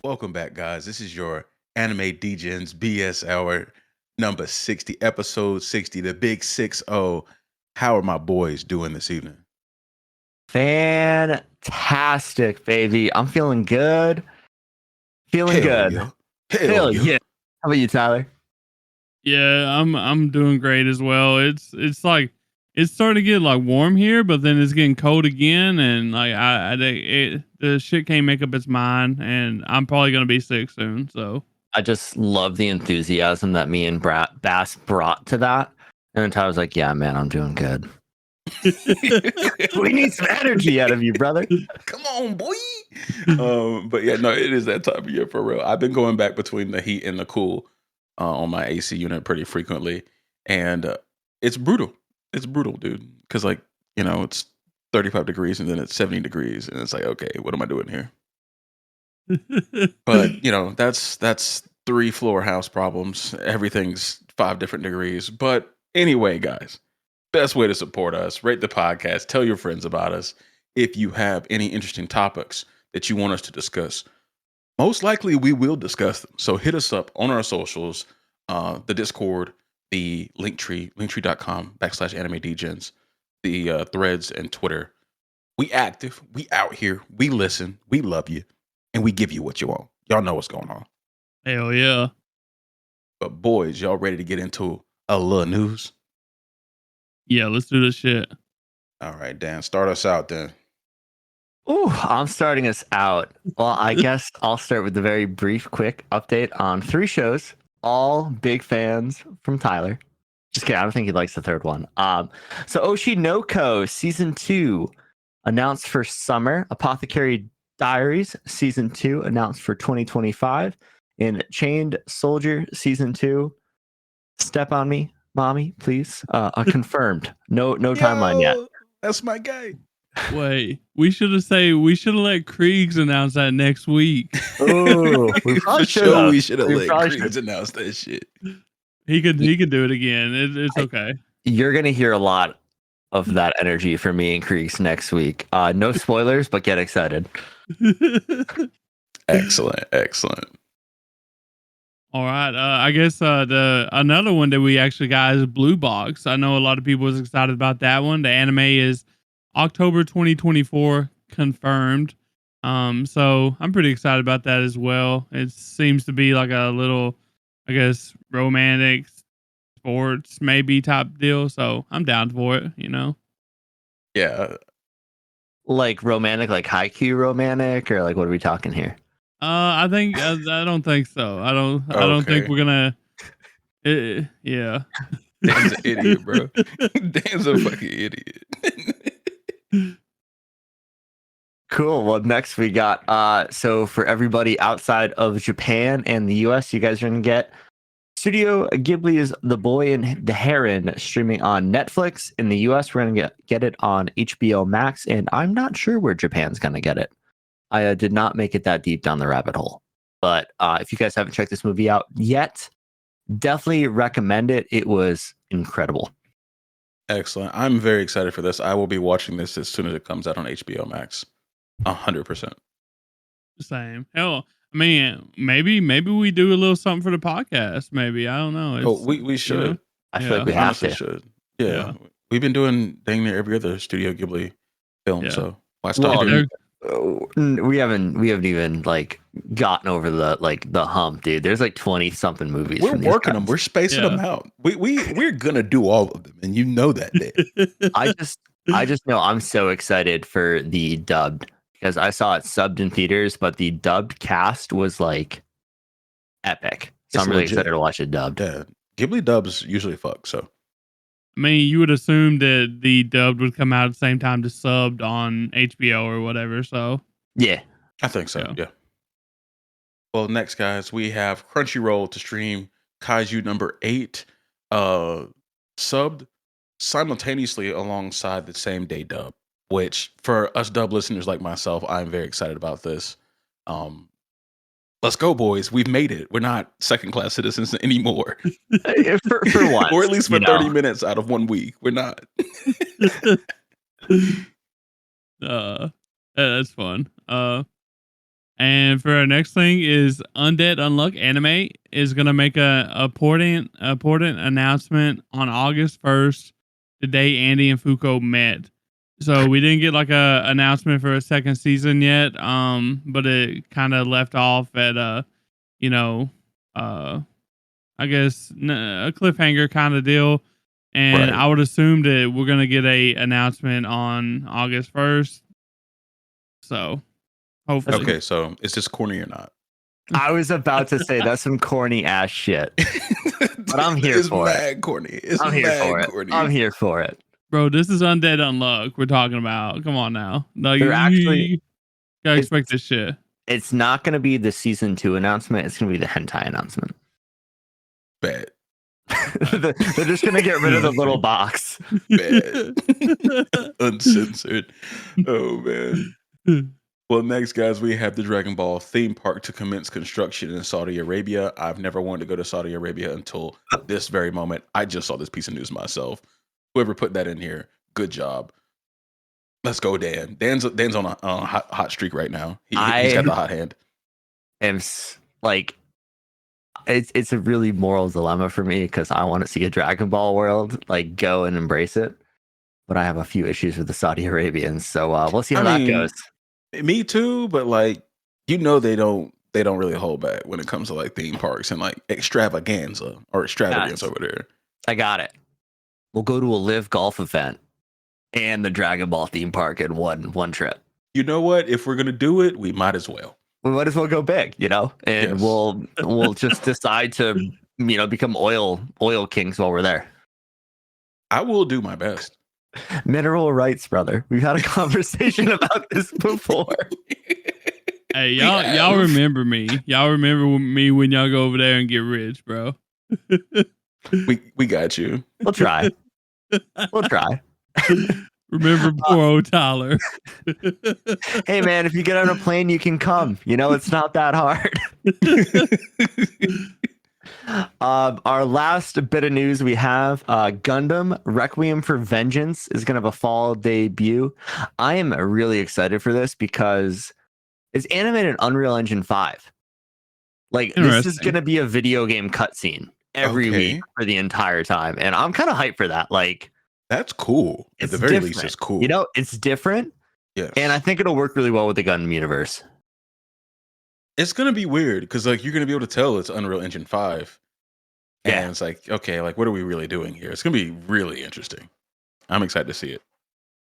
Welcome back, guys. This is your Anime Degens BS Hour number 60, episode 60, the big 6-0. How are my boys doing this evening? Fantastic, baby. I'm feeling good. Feeling Hell good. Yeah. Hell yeah. How about you, Tyler? Yeah, I'm doing great as well. It's like it's starting to get like warm here, but then it's getting cold again, and like the shit can't make up its mind, and I'm probably gonna be sick soon. So I just love the enthusiasm that me and Bass brought to that. And then Tyler's like, yeah, man, I'm doing good. We need some energy out of you, brother. Come on, boy. But yeah, no, it is that time of year for real. I've been going back between the heat and the cool on my AC unit pretty frequently, and it's brutal. It's brutal, dude. Because like, you know, it's 35 degrees and then it's 70 degrees, and it's like, okay, what am I doing here? But you know, that's 3-floor house problems. Everything's 5 different degrees. But anyway, guys, best way to support us, rate the podcast, tell your friends about us. If you have any interesting topics that you want us to discuss, most likely we will discuss them. So hit us up on our socials, the Discord, the Linktree, linktree.com/animedegens, the threads and Twitter. We active, we out here, we listen, we love you, and we give you what you want. Y'all know what's going on. hell yeah. But boys, y'all ready to get into a little news? Yeah, let's do this shit. All right, Dan, start us out then. Ooh, I'm starting us out. Well, I guess I'll start with the very brief, quick update on 3 shows. All big fans from Tyler. Just kidding. I don't think he likes the third one. So Oshinoko season 2 announced for summer. Apothecary Diaries season 2 announced for 2025. And Chained Soldier season 2. Step on me, mommy, please. Confirmed. No timeline yet. That's my guy. Wait, we should have let Kriegs announce that next week. Oh, we probably should have. We should have let Kriegs announce that shit. He could do it again. It's okay. You're gonna hear a lot of that energy from me and Kriegs next week. No spoilers, but get excited. Excellent. All right. I guess another one that we actually got is Blue Box. I know a lot of people was excited about that one. The anime is October 2024 confirmed. So I'm pretty excited about that as well. It seems to be like a little, I guess, romantic sports maybe type deal. So I'm down for it, you know? Yeah. Like romantic, like haiku romantic, or like what are we talking here? I think I don't think so. I don't think we're gonna. Yeah. Dan's an idiot, bro. Dan's a fucking idiot. Cool. Well, next we got so for everybody outside of Japan and the US, you guys are gonna get Studio Ghibli's The Boy and the Heron streaming on Netflix. In the US, we're gonna get it on HBO Max, and I'm not sure where Japan's gonna get it. I did not make it that deep down the rabbit hole. But if you guys haven't checked this movie out yet, definitely recommend it. It was incredible. Excellent. I'm very excited for this. I will be watching this as soon as it comes out on HBO Max. 100%. Same. Hell, I mean, maybe we do a little something for the podcast. Maybe, I don't know. We should. You know? I feel like we have to. Should. Yeah. We've been doing dang near every other Studio Ghibli film. Yeah. So why stop doing it? We haven't even like gotten over the hump, dude. There's like 20 something movies. We're working them. We're spacing them out. We're gonna do all of them, and you know that. I just know I'm so excited for the dubbed because I saw it subbed in theaters, but the dubbed cast was like epic. So I'm really excited to watch it dubbed. Yeah, Ghibli dubs usually fuck. So I mean, you would assume that the dubbed would come out at the same time to subbed on HBO or whatever. So yeah, I think so. Yeah. Well, next, guys, we have Crunchyroll to stream Kaiju number 8, subbed simultaneously alongside the same day dub. Which for us dub listeners like myself, I'm very excited about this. Let's go, boys. We've made it. We're not second-class citizens anymore. for once. Or at least for 30 minutes out of 1 week. We're not. That's fun. And for our next thing is Undead Unluck Anime is gonna make a important announcement on August 1st, the day Andy and Fuko met. So we didn't get like a announcement for a second season yet. But it kind of left off at you know, uh, I guess a cliffhanger kind of deal. And Right. I would assume that we're gonna get a announcement on August 1st. So hopefully. Okay, so is this corny or not? I was about to say that's some corny ass shit, but I'm here It's for it. mad corny. It's I'm here mad for it. corny. I'm here for it. Bro, this is Undead Unluck we're talking about. Come on now. No, They're you gotta it's- expect this shit. It's not going to be the season 2 announcement. It's going to be the hentai announcement. Bad. They're just going to get rid of the little box. Bad. Uncensored. Oh man. Well, next, guys, we have the Dragon Ball theme park to commence construction in Saudi Arabia. I've never wanted to go to Saudi Arabia until this very moment. I just saw this piece of news myself. Whoever put that in here, good job. Let's go, Dan. Dan's on a hot streak right now. He's got the hot hand. Like, it's a really moral dilemma for me because I want to see a Dragon Ball world, like, go and embrace it. But I have a few issues with the Saudi Arabians, so we'll see how that goes. Me too, but like, they don't really hold back when it comes to like theme parks and like extravagance over there. I got it. We'll go to a live golf event and the Dragon Ball theme park in one trip. You know what? If we're gonna do it, we might as well. We might as well go big, and Yes. we'll just decide to become oil kings while we're there. I will do my best. Mineral rights, brother. We've had a conversation about this before. Hey, y'all remember me. Y'all remember me when y'all go over there and get rich, bro. We got you. We'll try. Remember poor old Tyler. Hey, man, if you get on a plane, you can come. It's not that hard. Our last bit of news we have Gundam Requiem for Vengeance is going to have a fall debut. I am really excited for this because it's animated in Unreal Engine 5. Like, this is going to be a video game cutscene every week for the entire time. And I'm kind of hyped for that. Like, that's cool. At the very least, it's cool. It's different. Yes. And I think it'll work really well with the Gundam universe. It's going to be weird because like you're going to be able to tell it's Unreal Engine 5. Yeah. And it's like, okay, like what are we really doing here? It's going to be really interesting. I'm excited to see it.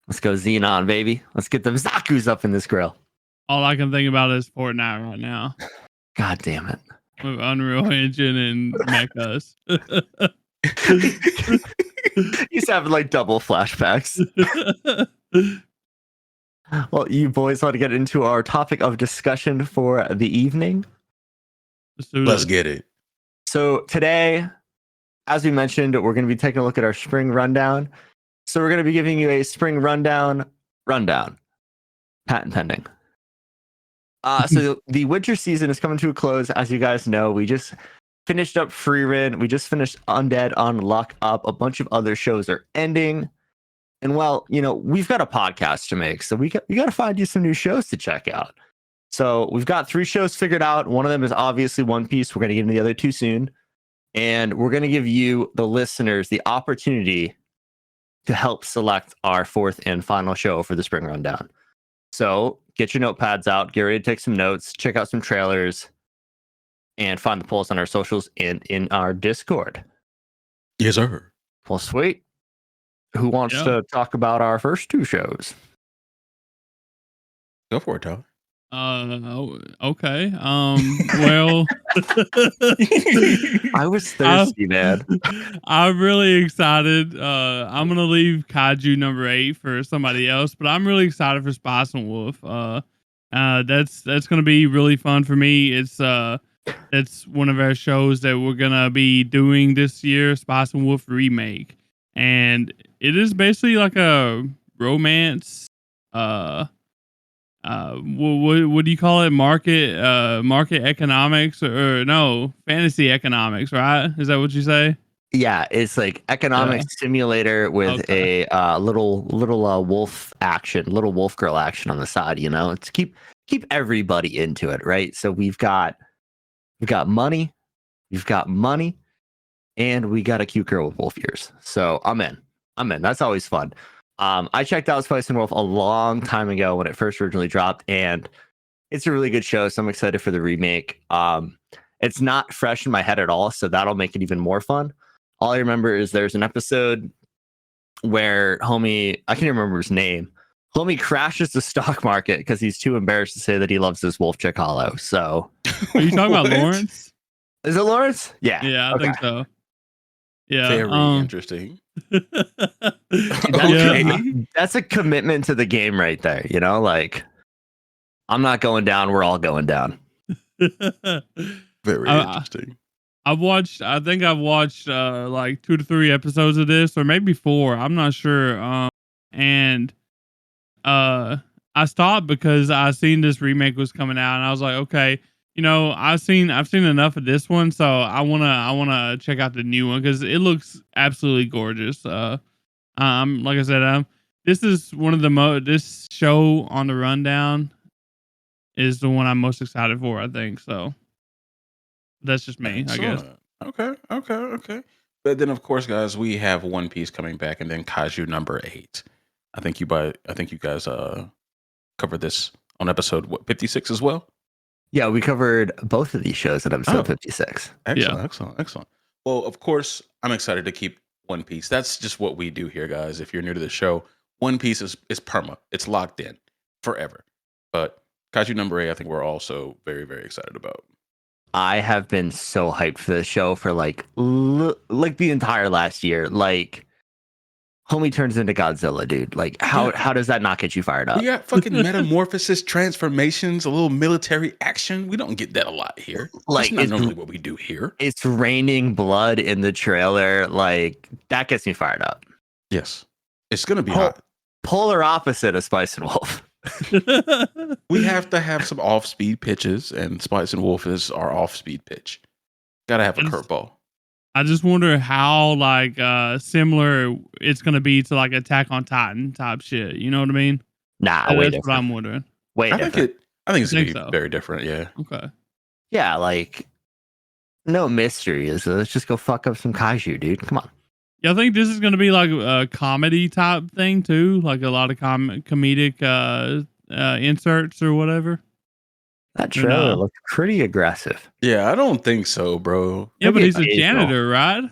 Let's go Xenon, baby. Let's get them Zakus up in this grill. All I can think about is Fortnite right now. God damn it. With Unreal Engine and mechas. He's having like double flashbacks. Well, you boys want to get into our topic of discussion for the evening? Let's get it. So today, as we mentioned, we're going to be taking a look at our spring rundown. So we're going to be giving you a spring rundown. Patent pending. So the winter season is coming to a close. As you guys know, we just finished up Frieren. We just finished Undead, Unluck up. A bunch of other shows are ending. And well, we've got a podcast to make, so we got to find you some new shows to check out. So we've got 3 shows figured out. One of them is obviously One Piece. We're going to get into the other 2 soon. And we're going to give you, the listeners, the opportunity to help select our 4th and final show for the spring rundown. So get your notepads out, get ready to take some notes, check out some trailers, and find the polls on our socials and in our Discord. Yes, sir. Well, sweet. Who wants to talk about our first 2 shows? Go for it, Tyler. Okay. Well, I was thirsty, man. I'm really excited. I'm gonna leave Kaiju number 8 for somebody else, but I'm really excited for Spice and Wolf. That's gonna be really fun for me. It's one of our shows that we're gonna be doing this year, Spice and Wolf remake, and it is basically like a romance. What do you call it? Market economics or no, fantasy economics, right? Is that what you say? Yeah, it's like economic simulator with a little little wolf girl action on the side. You know, to keep everybody into it, right? So we've got money, and we got a cute girl with wolf ears. So I'm in. That's always fun. I checked out Spice and Wolf a long time ago when it first originally dropped, and it's a really good show. So I'm excited for the remake. It's not fresh in my head at all, so that'll make it even more fun. All I remember is there's an episode where homie, I can't remember his name. Homie crashes the stock market because he's too embarrassed to say that he loves this wolf chick hollow. So, are you talking about Lawrence? Is it Lawrence? Yeah. Yeah, I think so. Yeah. Very interesting. That's a commitment to the game right there. You know, like I'm not going down. We're all going down. Very interesting. I think I've watched like 2 to 3 episodes of this, or maybe 4. I'm not sure. And I stopped because I seen this remake was coming out, and I was like, okay, you know, I've seen enough of this one, so I wanna check out the new one because it looks absolutely gorgeous. Like I said, this is one of this show on the rundown is the one I'm most excited for, I think. So that's just me, I guess. Okay. But then, of course, guys, we have One Piece coming back, and then Kaiju number 8. I think you guys covered this on episode 56 as well. Yeah, we covered both of these shows at episode 56. Excellent. Well, of course, I'm excited to keep One Piece. That's just what we do here, guys. If you're new to the show, One Piece is perma. It's locked in forever. But Kaiju number 8, I think we're also very, very excited about. I have been so hyped for this show for like the entire last year. Like, homie turns into Godzilla, dude. Like, how does that not get you fired up? We got fucking metamorphosis, transformations, a little military action. We don't get that a lot here. Like, that's not normally what we do here. It's raining blood in the trailer. Like, that gets me fired up. Yes, it's gonna be hot. Polar opposite of Spice and Wolf. We have to have some off-speed pitches, and Spice and Wolf is our off-speed pitch. Gotta have a curveball. I just wonder how like similar it's gonna be to like Attack on Titan type shit. You know what I mean? Nah, that's what I'm wondering. I think it's gonna be very different. Yeah. Okay. Yeah, like no mystery. Let's just go fuck up some kaiju, dude. Come on. Yeah, I think this is going to be like a comedy type thing too, like a lot of comedic inserts or whatever. That trailer looked pretty aggressive. Yeah, I don't think so, bro. Yeah, but he's a janitor, right?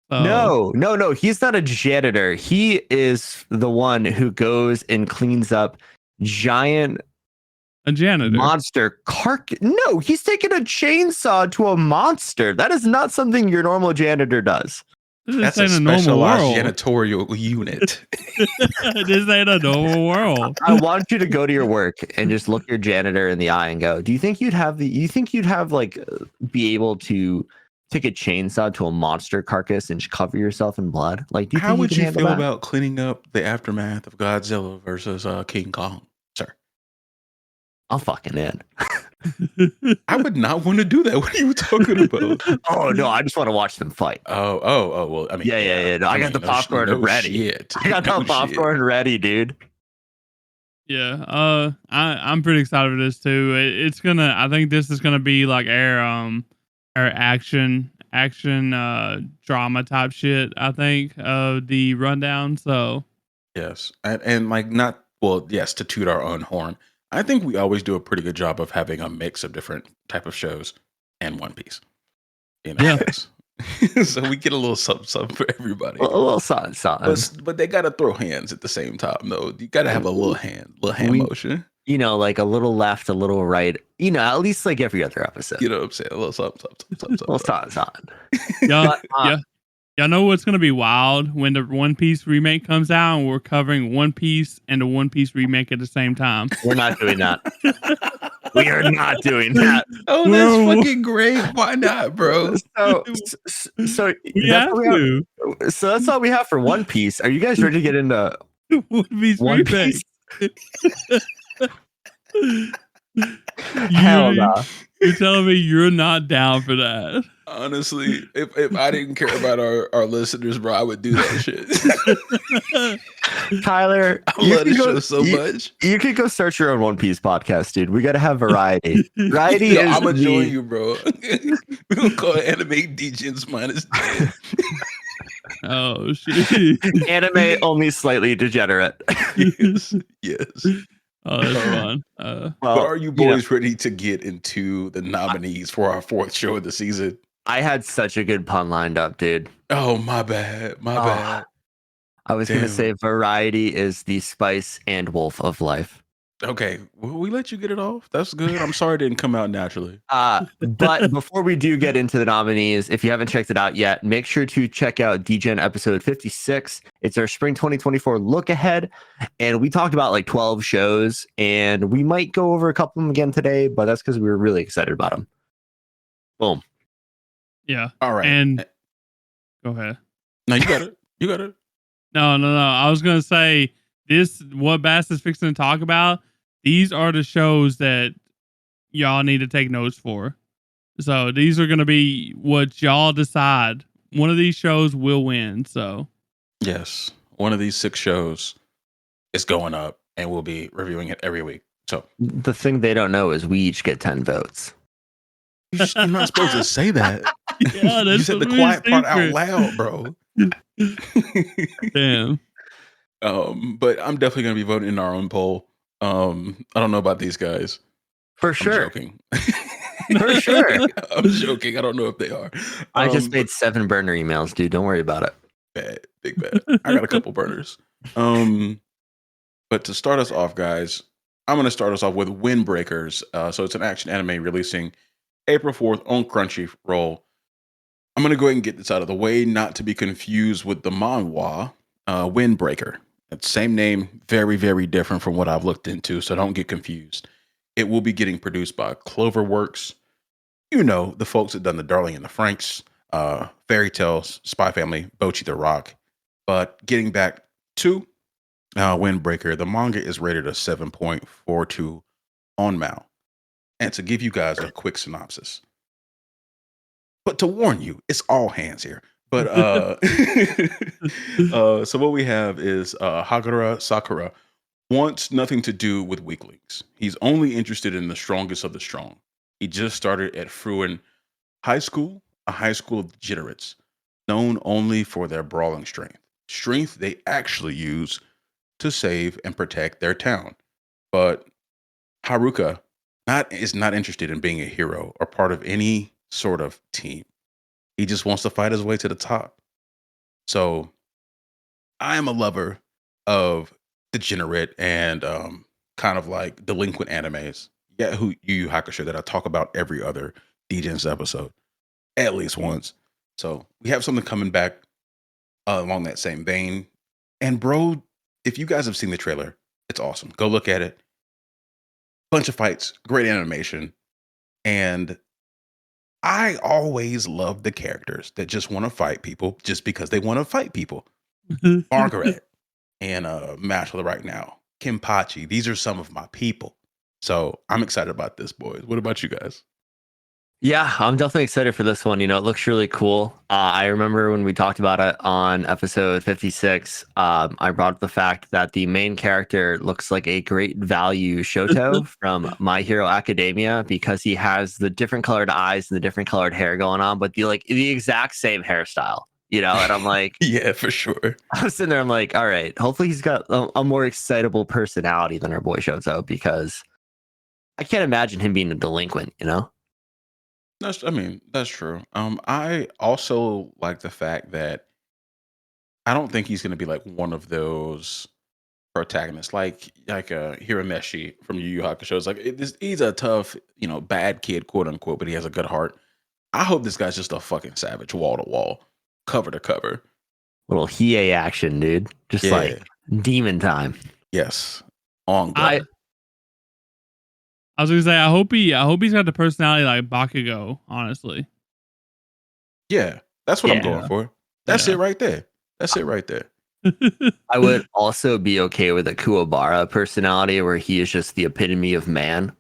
No. He's not a janitor. He is the one who goes and cleans up giant monster No, he's taking a chainsaw to a monster. That is not something your normal janitor does. That's a specialized janitorial unit. This ain't a normal world. I want you to go to your work and just look your janitor in the eye and go, you think you'd have like be able to take a chainsaw to a monster carcass and cover yourself in blood? Like, do you how would you feel about cleaning up the aftermath of Godzilla versus King Kong, sir? I'm fucking in. I would not want to do that. What are you talking about? Oh no, I just want to watch them fight. Oh. Well, I mean, yeah. No, I got the popcorn ready. Shit. I got the popcorn ready, dude. Yeah. I'm pretty excited for this too. I think this is gonna be like our action drama type shit. I think of the rundown. So yes, and like yes, to toot our own horn. I think we always do a pretty good job of having a mix of different type of shows and One Piece. You know, so we get a little something for everybody. A little something. But they gotta throw hands at the same time, though. You gotta have a little hand motion. You know, like a little left, a little right. You know, at least like every other episode. You know what I'm saying? A little something. Yeah. Y'all know what's going to be wild when the One Piece remake comes out and we're covering One Piece and the One Piece remake at the same time. We're not doing that. We are not doing that. Oh, that's fucking great. Why not, bro? So that's all we have for One Piece. Are you guys ready to get into One Piece remake? Hell You, no. you're telling me you're not down for that? Honestly, if I didn't care about our listeners, bro, I would do that shit. Tyler, I you love can the go. show so much. You could go start your own One Piece podcast, dude. We got to have variety. Variety Yo, is I'm gonna join the. you, bro. We're gonna call it Anime Degens minus 10. Oh shit! Anime only slightly degenerate. Yes, yes. Oh, that's fun. But Well, are you boys ready to get into the nominees for our fourth show of the season? I had such a good pun lined up, dude. Oh, my bad. My Oh, bad. I was going to Damn. say variety is the spice and wolf of life. Okay, will we let you get it off? That's good. I'm sorry it didn't come out naturally. But before we do get into the nominees, if you haven't checked it out yet, make sure to check out Degen episode 56. It's our spring 2024 look ahead. And we talked about like 12 shows, and we might go over a couple of them again today, but that's because we were really excited about them. Boom. Yeah. All right. And go ahead. No, you got it. You got it. No. I was gonna say what Bass is fixing to talk about. These are the shows that y'all need to take notes for. So these are gonna be what y'all decide. One of these shows will win. So Yes. One of these 6 shows is going up, and we'll be reviewing it every week. So The thing they don't know is we each get 10 votes. you're not supposed to say that. Yeah, You that's said the a quiet part out secret. loud, bro. Damn. But I'm definitely gonna be voting in our own poll. I don't know about these guys. For I'm sure. joking. For sure. I'm joking. I don't know if they are. I just made 7 burner emails, dude. Don't worry about it. Bad, big bad. I got a couple burners. But to start us off, guys, I'm going to start us off with Windbreakers. So it's an action anime releasing April 4th on Crunchyroll. I'm going to go ahead and get this out of the way, not to be confused with the manhwa, Windbreaker. It's same name, very, very different from what I've looked into, so don't get confused. It will be getting produced by Cloverworks. You know, the folks that done The Darling and the Franks, Fairy Tales, Spy Family, Bocchi the Rock. But getting back to Windbreaker, the manga is rated a 7.42 on Mal. And to give you guys a quick synopsis, but to warn you, it's all hands here. But so what we have is Hagura Sakura wants nothing to do with weaklings. He's only interested in the strongest of the strong. He just started at Frieren High School, a high school of degenerates, known only for their brawling strength. Strength they actually use to save and protect their town. But Haruka is not interested in being a hero or part of any sort of team. He just wants to fight his way to the top. So I am a lover of degenerate and kind of like delinquent animes. Yeah, Yu Yu Hakusho that I talk about every other Degens episode, at least once. So we have something coming back along that same vein. And bro, if you guys have seen the trailer, it's awesome. Go look at it. Bunch of fights, great animation, and I always love the characters that just want to fight people just because they want to fight people. Margaret and Mashle right now, Kimpachi. These are some of my people. So I'm excited about this, boys. What about you guys? Yeah, I'm definitely excited for this one. You know, it looks really cool. I remember when we talked about it on episode 56, I brought up the fact that the main character looks like a great value Shoto from My Hero Academia because he has the different colored eyes and the different colored hair going on, but the exact same hairstyle. You know, and I'm like, Yeah, for sure. I was sitting there, I'm like, all right, hopefully he's got a more excitable personality than our boy Shoto because I can't imagine him being a delinquent, you know? That's true. I also like the fact that I don't think he's going to be like one of those protagonists, like Hirameshi from Yu Yu Hakusho. It's like he's a tough, bad kid, quote unquote, but he has a good heart. I hope this guy's just a fucking savage, wall to wall, cover to cover. Little Hiei action, dude. Just like demon time. Yes, on I God. was gonna say I hope he's got the personality like Bakugo. Honestly, Yeah, that's what I'm Yeah. going for. That's Yeah. it right there. That's it right there. I would also be okay with a Kuwabara personality where he is just the epitome of man.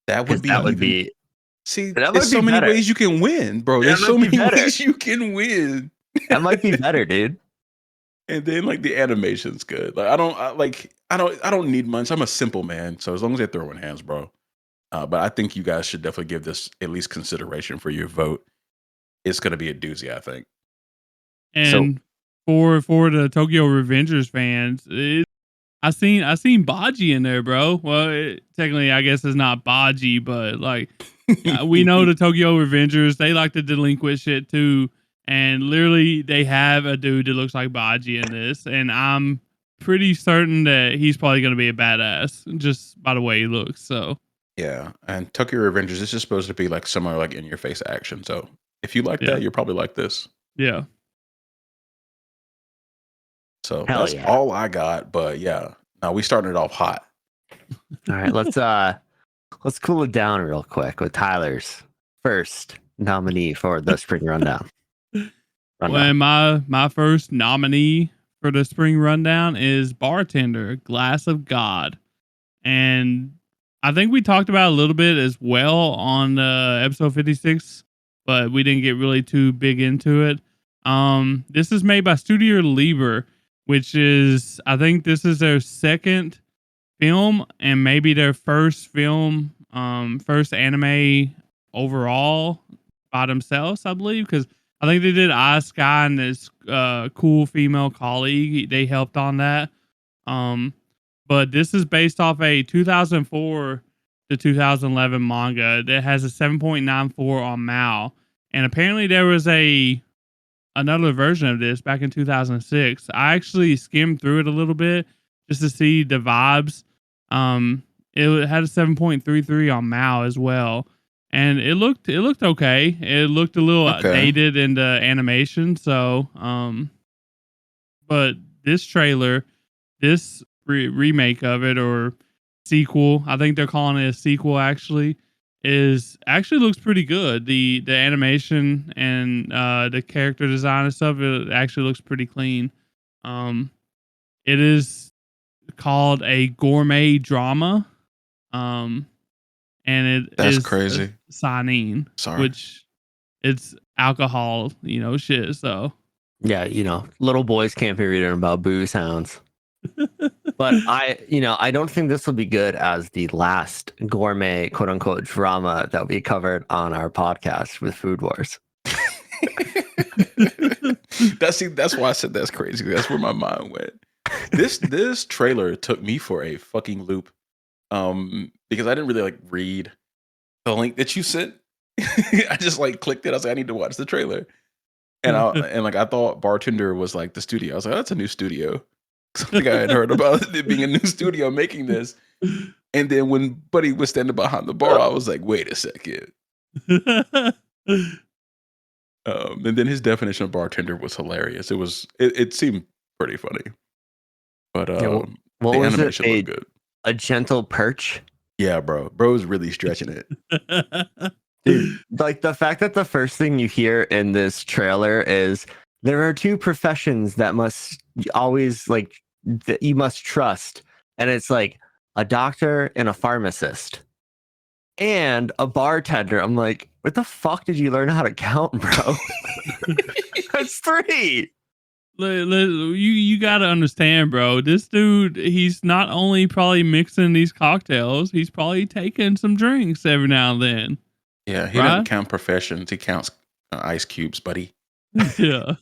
That would be That would even. be See, that there's might so be many better. ways you can win, bro. That There's so might be many better. ways you can win. That might be better, dude. And then like the animation's good. Like I don't need much. I'm a simple man, so as long as they throw in hands, bro. But I think you guys should definitely give this at least consideration for your vote. It's gonna be a doozy, I think. And for the Tokyo Revengers fans, I seen Baji in there, bro. Well, technically, I guess it's not Baji, but like we know the Tokyo Revengers, they like to delinquent shit too. And literally, they have a dude that looks like Baji in this, and I'm pretty certain that he's probably going to be a badass just by the way he looks. So Yeah, and Tokyo Revengers, this is supposed to be like similar, like in your face action. So if you like Yeah. that, you'll probably like this. yeah, So Hell that's yeah. all I got. But yeah, now we starting it off hot. All right, let's cool it down real quick with Tyler's first nominee for the spring rundown. Well, my first nominee for the spring rundown is Bartender, Glass of God. And I think we talked about it a little bit as well on episode 56, but we didn't get really too big into it. This is made by Studio Lieber, which is, I think this is their second film and maybe their first film, first anime overall by themselves, I believe, because I think they did Eye Sky and this cool female colleague. They helped on that. But this is based off a 2004 to 2011 manga that has a 7.94 on Mal. And apparently there was another version of this back in 2006. I actually skimmed through it a little bit just to see the vibes. It had a 7.33 on Mal as well. And it looked okay. It looked a little dated in the animation. So, but this trailer, this remake of it or sequel, I think they're calling it a sequel actually, actually looks pretty good. The animation and the character design and stuff, it actually looks pretty clean. It is called a gourmet drama. And That's crazy. Signing, Sorry. which it's alcohol, shit. So Yeah, little boys can't be reading about booze hounds. But I don't think this will be good as the last gourmet quote unquote drama that we covered on our podcast with Food Wars. That's why I said that's crazy. That's where my mind went. This trailer took me for a fucking loop. Because I didn't really like read the link that you sent. I just like clicked it. I was like, I need to watch the trailer. And I thought Bartender was like the studio. I was like, oh, that's a new studio. Something I had heard about it being a new studio making this. And then when Buddy was standing behind the bar, I was like, wait a second. And then his definition of bartender was hilarious. It seemed pretty funny. But what the was animation it? looked good. A gentle perch? Yeah, bro. Bro's really stretching it. Dude, like the fact that the first thing you hear in this trailer is there are two professions that must always that you must trust, and it's like a doctor and a pharmacist and a bartender. I'm like, what the fuck did you learn how to count, bro? That's three. You got to understand, bro. This dude, he's not only probably mixing these cocktails, he's probably taking some drinks every now and then. Yeah, he doesn't count professions. He counts ice cubes, buddy. Yeah.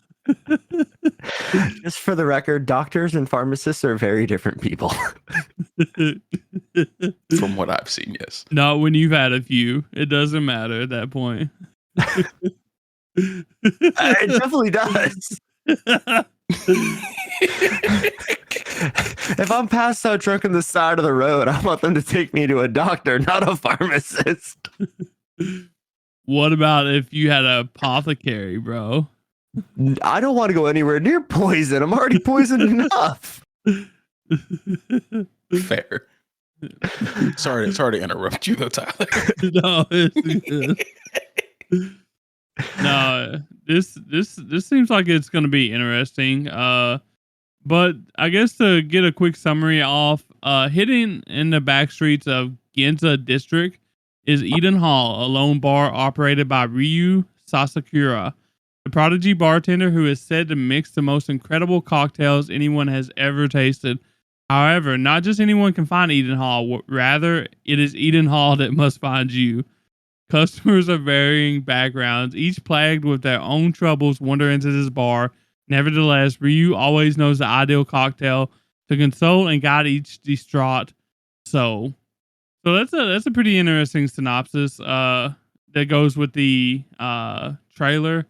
Just for the record, doctors and pharmacists are very different people. From what I've seen, yes. Not when you've had a few. It doesn't matter at that point. It definitely does. If I'm passed out drunk on the side of the road, I want them to take me to a doctor, not a pharmacist. What about if you had an apothecary, bro? I don't want to go anywhere near poison. I'm already poisoned enough. Fair. Sorry to interrupt you though, Tyler. No, no, this seems like it's going to be interesting. But I guess to get a quick summary off, hidden in the back streets of Ginza District is Eden Hall, a lone bar operated by Ryu Sasakura, the prodigy bartender who is said to mix the most incredible cocktails anyone has ever tasted. However, not just anyone can find Eden Hall, rather, it is Eden Hall that must find you. Customers of varying backgrounds, each plagued with their own troubles, wander into this bar. Nevertheless, Ryu always knows the ideal cocktail to console and guide each distraught soul. So that's a pretty interesting synopsis that goes with the trailer.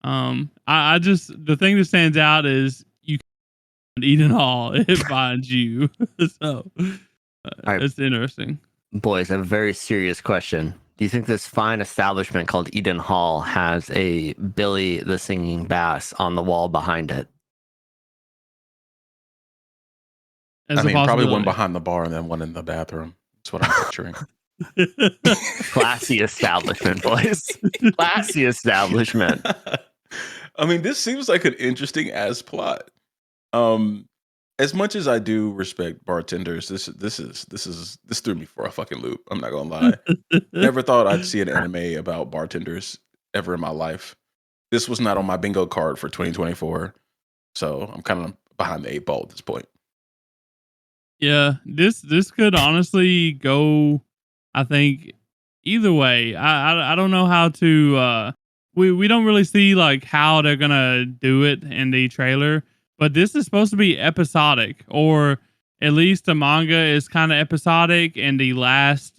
I just, the thing that stands out is you can Eden Hall, it finds you. So right. it's interesting. Boys, I have a very serious question. Do you think this fine establishment called Eden Hall has a Billy the Singing Bass on the wall behind it? As I mean, probably one possibility. behind the bar and then one in the bathroom. That's what I'm picturing. Classy establishment, boys. Classy establishment. I mean, this seems like an interesting ass plot. As much as I do respect bartenders, this threw me for a fucking loop. I'm not gonna lie. Never thought I'd see an anime about bartenders ever in my life. This was not on my bingo card for 2024, so I'm kind of behind the eight ball at this point. Yeah, this could honestly go, I think, either way. I don't know how to we don't really see like how they're gonna do it in the trailer, but this is supposed to be episodic, or at least the manga is kind of episodic, and the last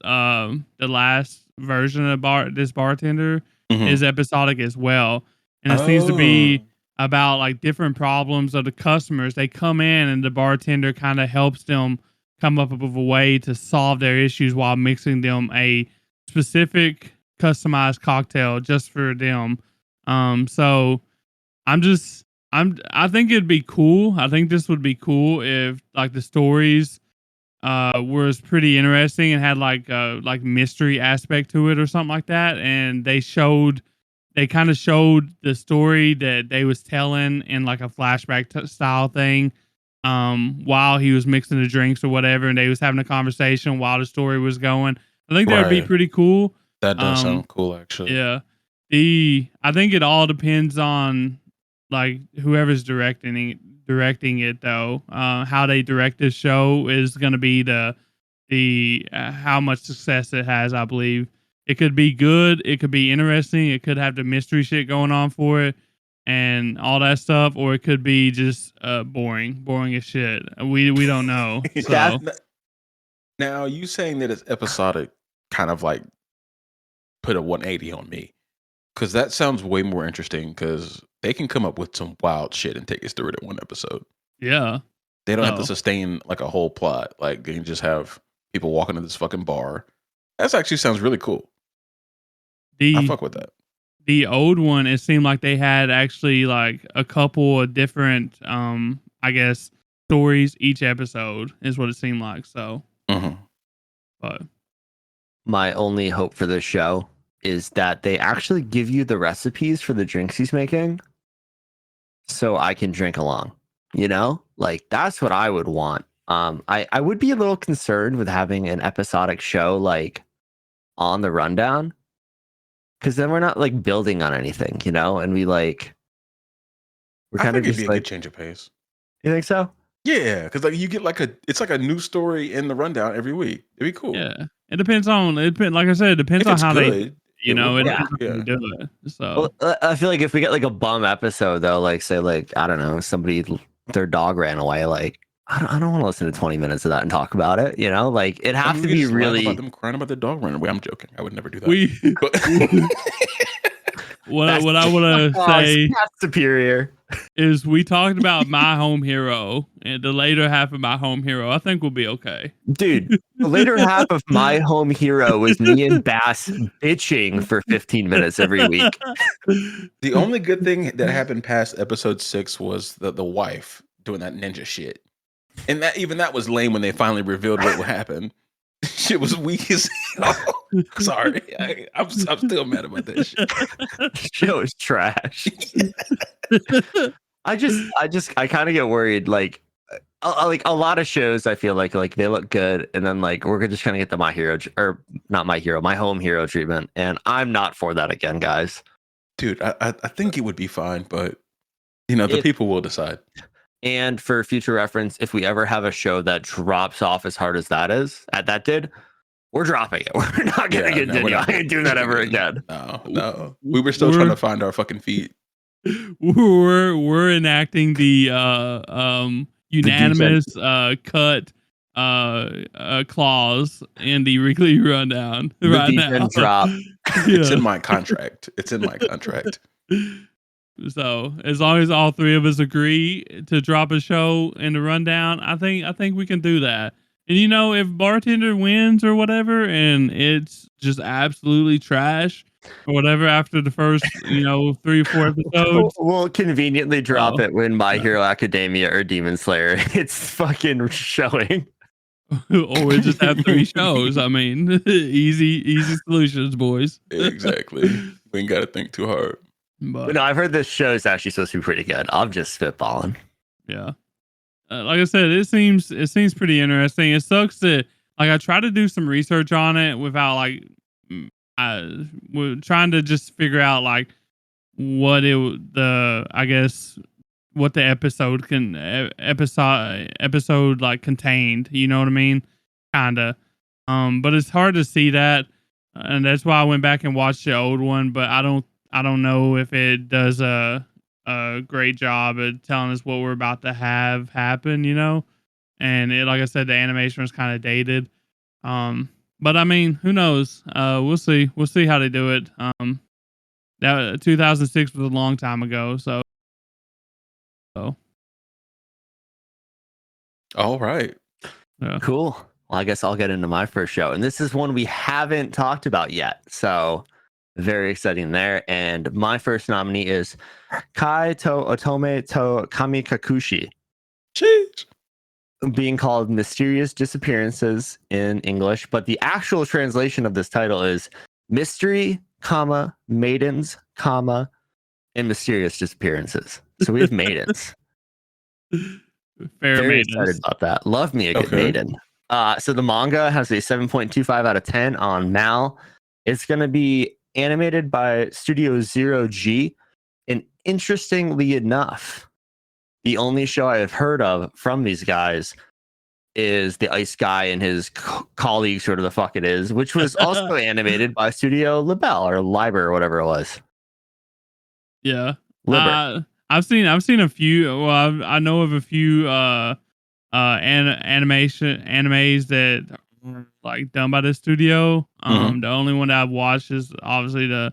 version of this bartender is episodic as well. And it seems to be about like different problems of the customers. They come in and the bartender kind of helps them come up with a way to solve their issues while mixing them a specific customized cocktail just for them. So I think it'd be cool. I think this would be cool if like the stories was pretty interesting and had like mystery aspect to it or something like that. And they kind of showed the story that they was telling in like a flashback style thing while he was mixing the drinks or whatever, and they was having a conversation while the story was going. I think that would be pretty cool. That does sound cool, actually. Yeah. I think it all depends on like whoever's directing it though. How they direct this show is going to be the how much success it has, I believe. It could be good, it could be interesting, it could have the mystery shit going on for it and all that stuff, or it could be just boring as shit. We don't know. So. Now, you saying that it's episodic kind of like put a 180 on me, because that sounds way more interesting, because they can come up with some wild shit and take us through it in one episode. Yeah. They don't have to sustain like a whole plot. Like, they can just have people walking to this fucking bar. That actually sounds really cool. I fuck with that. The old one, it seemed like they had actually like a couple of different, I guess, stories each episode is what it seemed like. So, but my only hope for this show is that they actually give you the recipes for the drinks he's making, so I can drink along. You know, like that's what I would want. I would be a little concerned with having an episodic show like on the rundown, because then we're not like building on anything, you know, and we're kind of just it'd be a good change of pace. You think so? Yeah, because like you get like it's like a new story in the rundown every week. It'd be cool. Yeah, it depends on like I said, it depends on how they, you know, it depends on how they do it. So I feel like if we get like a bum episode though, like say like I don't know, their dog ran away, like I don't want to listen to 20 minutes of that and talk about it, you know, like it has to be really about them crying about their dog running away. I'm joking. I would never do that. What I want to say that's superior is we talked about My Home Hero, and the later half of My Home Hero I think will be okay. Dude, the later half of My Home Hero was me and Bass bitching for 15 minutes every week. The only good thing that happened past episode 6 was the wife doing that ninja shit. And that was lame when they finally revealed what would happen. Shit was weak as hell. Sorry. I'm still mad about that shit. Shit was trash. I kind of get worried. Like, like a lot of shows, I feel like they look good, and then like we're just gonna get the My Hero or not My Hero, My Home Hero treatment, and I'm not for that again, guys. Dude, I think it would be fine, but the people will decide. And for future reference, if we ever have a show that drops off as hard as that did, we're dropping it. We're not gonna continue. I ain't doing that ever again. No. We were still trying to find our fucking feet. We're enacting the unanimous cut clause in the weekly rundown right now. Drop. It's in my contract. So as long as all three of us agree to drop a show in the rundown, I think we can do that. And if Bartender wins or whatever, and it's just absolutely trash or whatever after the first 3 or 4 episodes, we'll conveniently drop it when My Hero Academia or Demon Slayer it's fucking showing. Or we just have 3 shows. I mean, easy solutions, boys. Exactly. We ain't got to think too hard. But no, I've heard this show is actually supposed to be pretty good. I'm just spitballing. Yeah. Like I said, it seems pretty interesting. It sucks that I try to do some research on it without we're trying to just figure out what the episode contained. You know what I mean? Kinda. But it's hard to see that, and that's why I went back and watched the old one. But I don't know if it does a great job at telling us what we're about to have happen, and it, like I said, the animation was kind of dated. But I mean, who knows? We'll see how they do it. That 2006 was a long time ago. So. All right. Yeah. Cool. Well, I guess I'll get into my first show, and this is one we haven't talked about yet. So very exciting there. And my first nominee is Kai to Otome to Kamikakushi. Jeez. Being called Mysterious Disappearances in English, but the actual translation of this title is Mystery, Maidens, and Mysterious Disappearances. So we have maidens. Very maidens. Excited about that. Love me a good maiden. So the manga has a 7.25 out of 10 on Mal. It's going to be animated by Studio Zero G, and interestingly enough, the only show I have heard of from these guys is the Ice Guy and his colleagues, whatever the fuck it is, which was also animated by Studio Libel or Liber or whatever it was. Yeah, I've seen a few. Well, I know of a few animes that done by the studio. The only one that I've watched is obviously the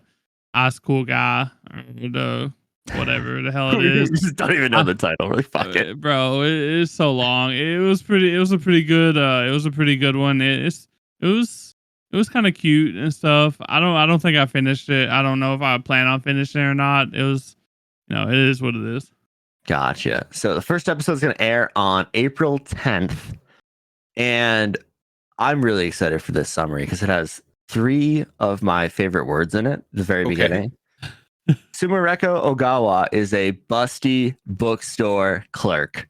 Ice Cool Guy, or the whatever the hell it is. You just don't even know the title. Really, fuck it, bro. It's so long. It was a pretty good. It was a pretty good one. It was kind of cute and stuff. I don't think I finished it. I don't know if I plan on finishing it or not. It was, it is what it is. Gotcha. So the first episode is going to air on April 10th, and I'm really excited for this summary because it has 3 of my favorite words in it at the very beginning. Sumareko Ogawa is a busty bookstore clerk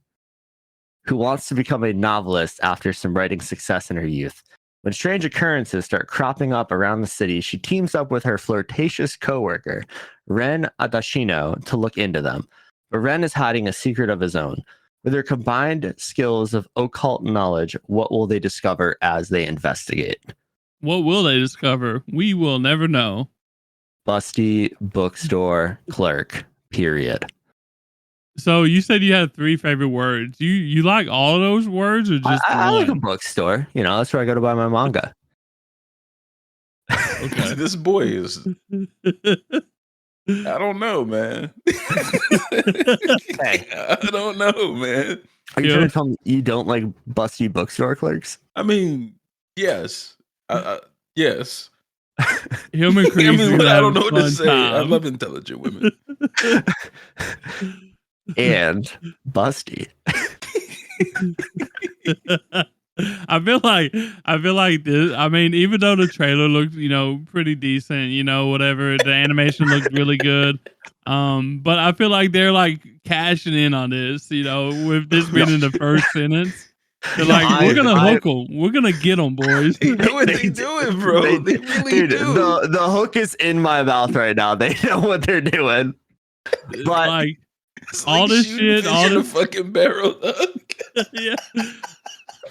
who wants to become a novelist after some writing success in her youth. When strange occurrences start cropping up around the city, she teams up with her flirtatious coworker, Ren Adashino, to look into them. But Ren is hiding a secret of his own. With their combined skills of occult knowledge, what will they discover as they investigate? What will they discover? We will never know. Busty bookstore clerk, period. So you said you had 3 favorite words. You like all of those words, or just I like a bookstore. That's where I go to buy my manga. Okay. This boy is... I don't know, man. Hey. I don't know, man. Are you trying to tell me you don't like busty bookstore clerks? I mean, yes. Yes. Him and Chris, I don't know what to say. I love intelligent women. And busty. I feel like this. I mean, even though the trailer looked, pretty decent, whatever, the animation looked really good. But I feel like they're like cashing in on this, with this being in the first sentence. They're like, we're gonna hook them, we're gonna get them, boys. They know what they doing, bro. They really dude, do. The hook is in my mouth right now. They know what they're doing. But like It's all like this shooting shit, fish all in this a fucking barrel. yeah.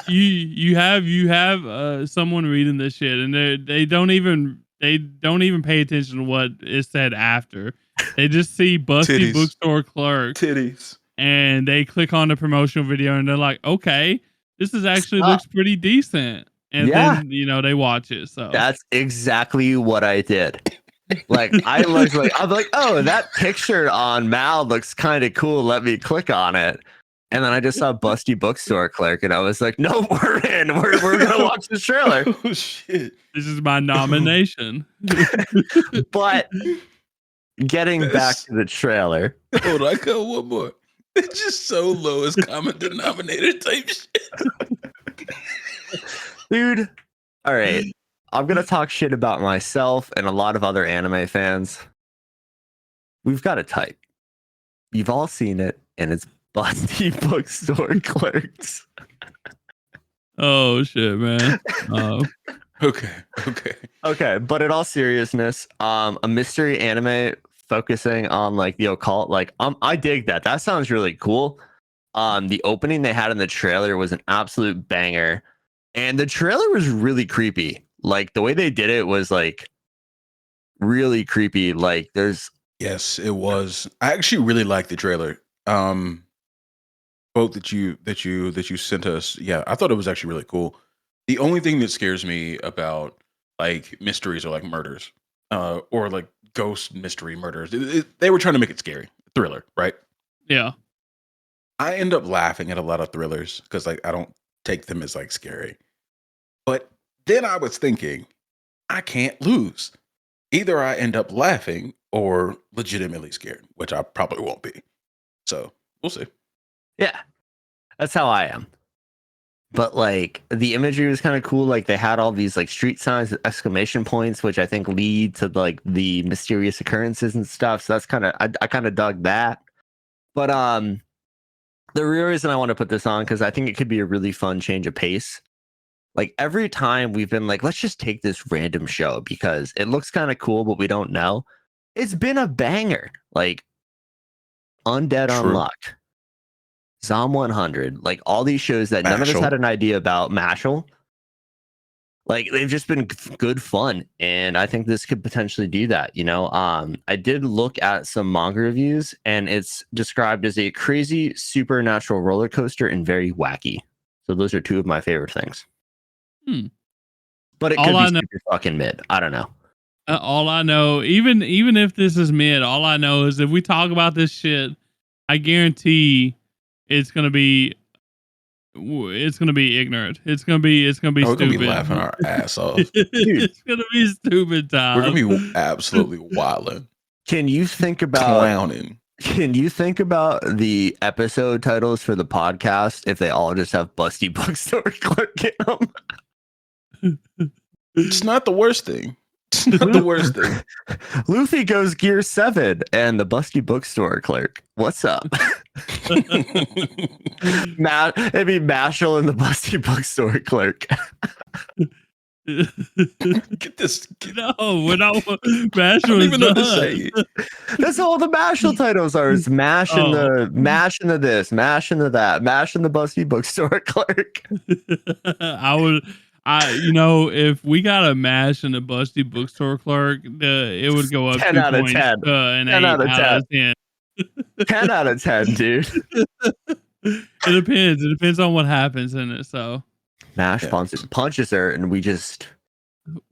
You have someone reading this shit, and they don't even pay attention to what is said after. They just see Busty Titties. Bookstore Clerks, Titties. and they click on the promotional video, and they're like, "Okay, this is actually looks pretty decent." And then they watch it. So that's exactly what I did. Like I'm like, oh, that picture on Mal looks kind of cool. Let me click on it. And then I just saw Busty Bookstore Clerk, and I was like, no, we're in. We're gonna watch the trailer. Oh shit. this is my nomination. But getting back to the trailer. Hold on, I got one more. It's just so lowest common denominator type shit. Dude, all right. I'm gonna talk shit about myself and a lot of other anime fans. We've got a type. You've all seen it, and it's Busty Bookstore Clerks. Oh shit, man. Okay, but in all seriousness, a mystery anime focusing on like the occult, like I dig that. That sounds really cool. The opening they had in the trailer was an absolute banger, and the trailer was really creepy. Like the way they did it was like really creepy. Like Yes, it was. I actually really liked the trailer. Both that you sent us. Yeah, I thought it was actually really cool. The only thing that scares me about like mysteries or like murders, or like ghost mystery murders, they were trying to make it scary, thriller, right? Yeah. I end up laughing at a lot of thrillers because like I don't take them as like scary. But then I was thinking, I can't lose. Either I end up laughing or legitimately scared, which I probably won't be. So we'll see. Yeah, that's how I am. But like the imagery was kind of cool. Like they had all these like street signs, exclamation points, which I think lead to like the mysterious occurrences and stuff. So that's I kind of dug that. But the real reason I want to put this on because I think it could be a really fun change of pace. Like every time we've been like, let's just take this random show because it looks kind of cool, but we don't know. It's been a banger. Like Undead, True. Unluck, Zom 100, like all these shows that none of us Mashle. had an idea about. Mashle, like they've just been good fun, and I think this could potentially do that. I did look at some manga reviews, and it's described as a crazy supernatural roller coaster and very wacky. So those are two of my favorite things. But it could be super fucking mid. I don't know. All I know, even if this is mid, all I know is if we talk about this shit, I guarantee it's gonna be ignorant. It's gonna be stupid. We're gonna be laughing our ass off. It's gonna be stupid time. We're gonna be absolutely wilding. Can you think about clowning? Can you think about the episode titles for the podcast if they all just have Busty Bookstore Clerk in them? It's not the worst thing. It's not the worst thing. Luffy goes Gear 7 and the Busty Bookstore Clerk. What's up? It'd be Mashle and the Busty Bookstore Clerk. Get this. No, we're not. Mashle I don't even know what to say. That's all the Mashle titles are. It's mash and the mash into this, mash into that, mash in the Busty Bookstore Clerk. If we got a mash and a Busty Bookstore Clerk, it would go up 10 out of 10. 10 out of 10. 10 out of 10, dude. It depends. It depends on what happens in it. So Mash punches her, and we just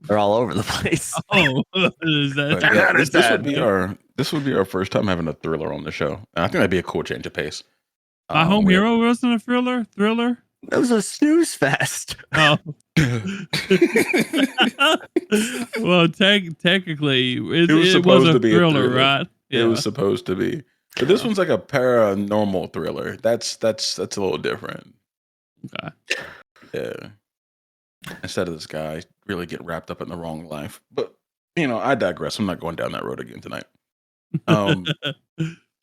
are all over the place. Oh, is that this would be our first time having a thriller on the show. And I think that'd be a cool change of pace. My Home Hero wasn't a thriller. It was a snooze fest. Oh. Well, technically, it was supposed to be a thriller, right? Yeah. It was supposed to be, but this one's like a paranormal thriller. That's a little different. Okay. Yeah. Instead of this guy really getting wrapped up in the wrong life. But I digress. I'm not going down that road again tonight.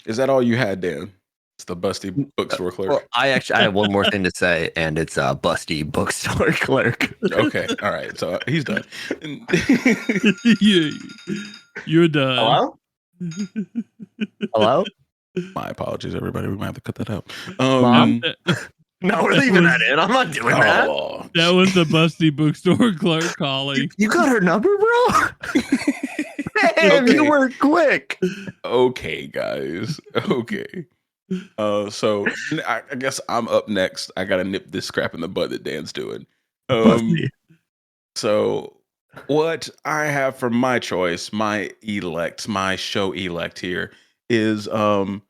Is that all you had, Dan? It's the Busty bookstore Well, clerk. I have one more thing to say, and it's Busty bookstore clerk. Okay, all right. So he's done. You're done. Hello? Hello? My apologies, everybody. We might have to cut that out. Mom? No, we're leaving that in. I'm not doing that. Oh, That was the Busty bookstore clerk calling. You got her number, bro? Damn, you were quick. Okay, guys. Okay. So I guess I'm up next. I gotta nip this crap in the bud that Dan's doing. So what I have for my choice, my show elect here is Go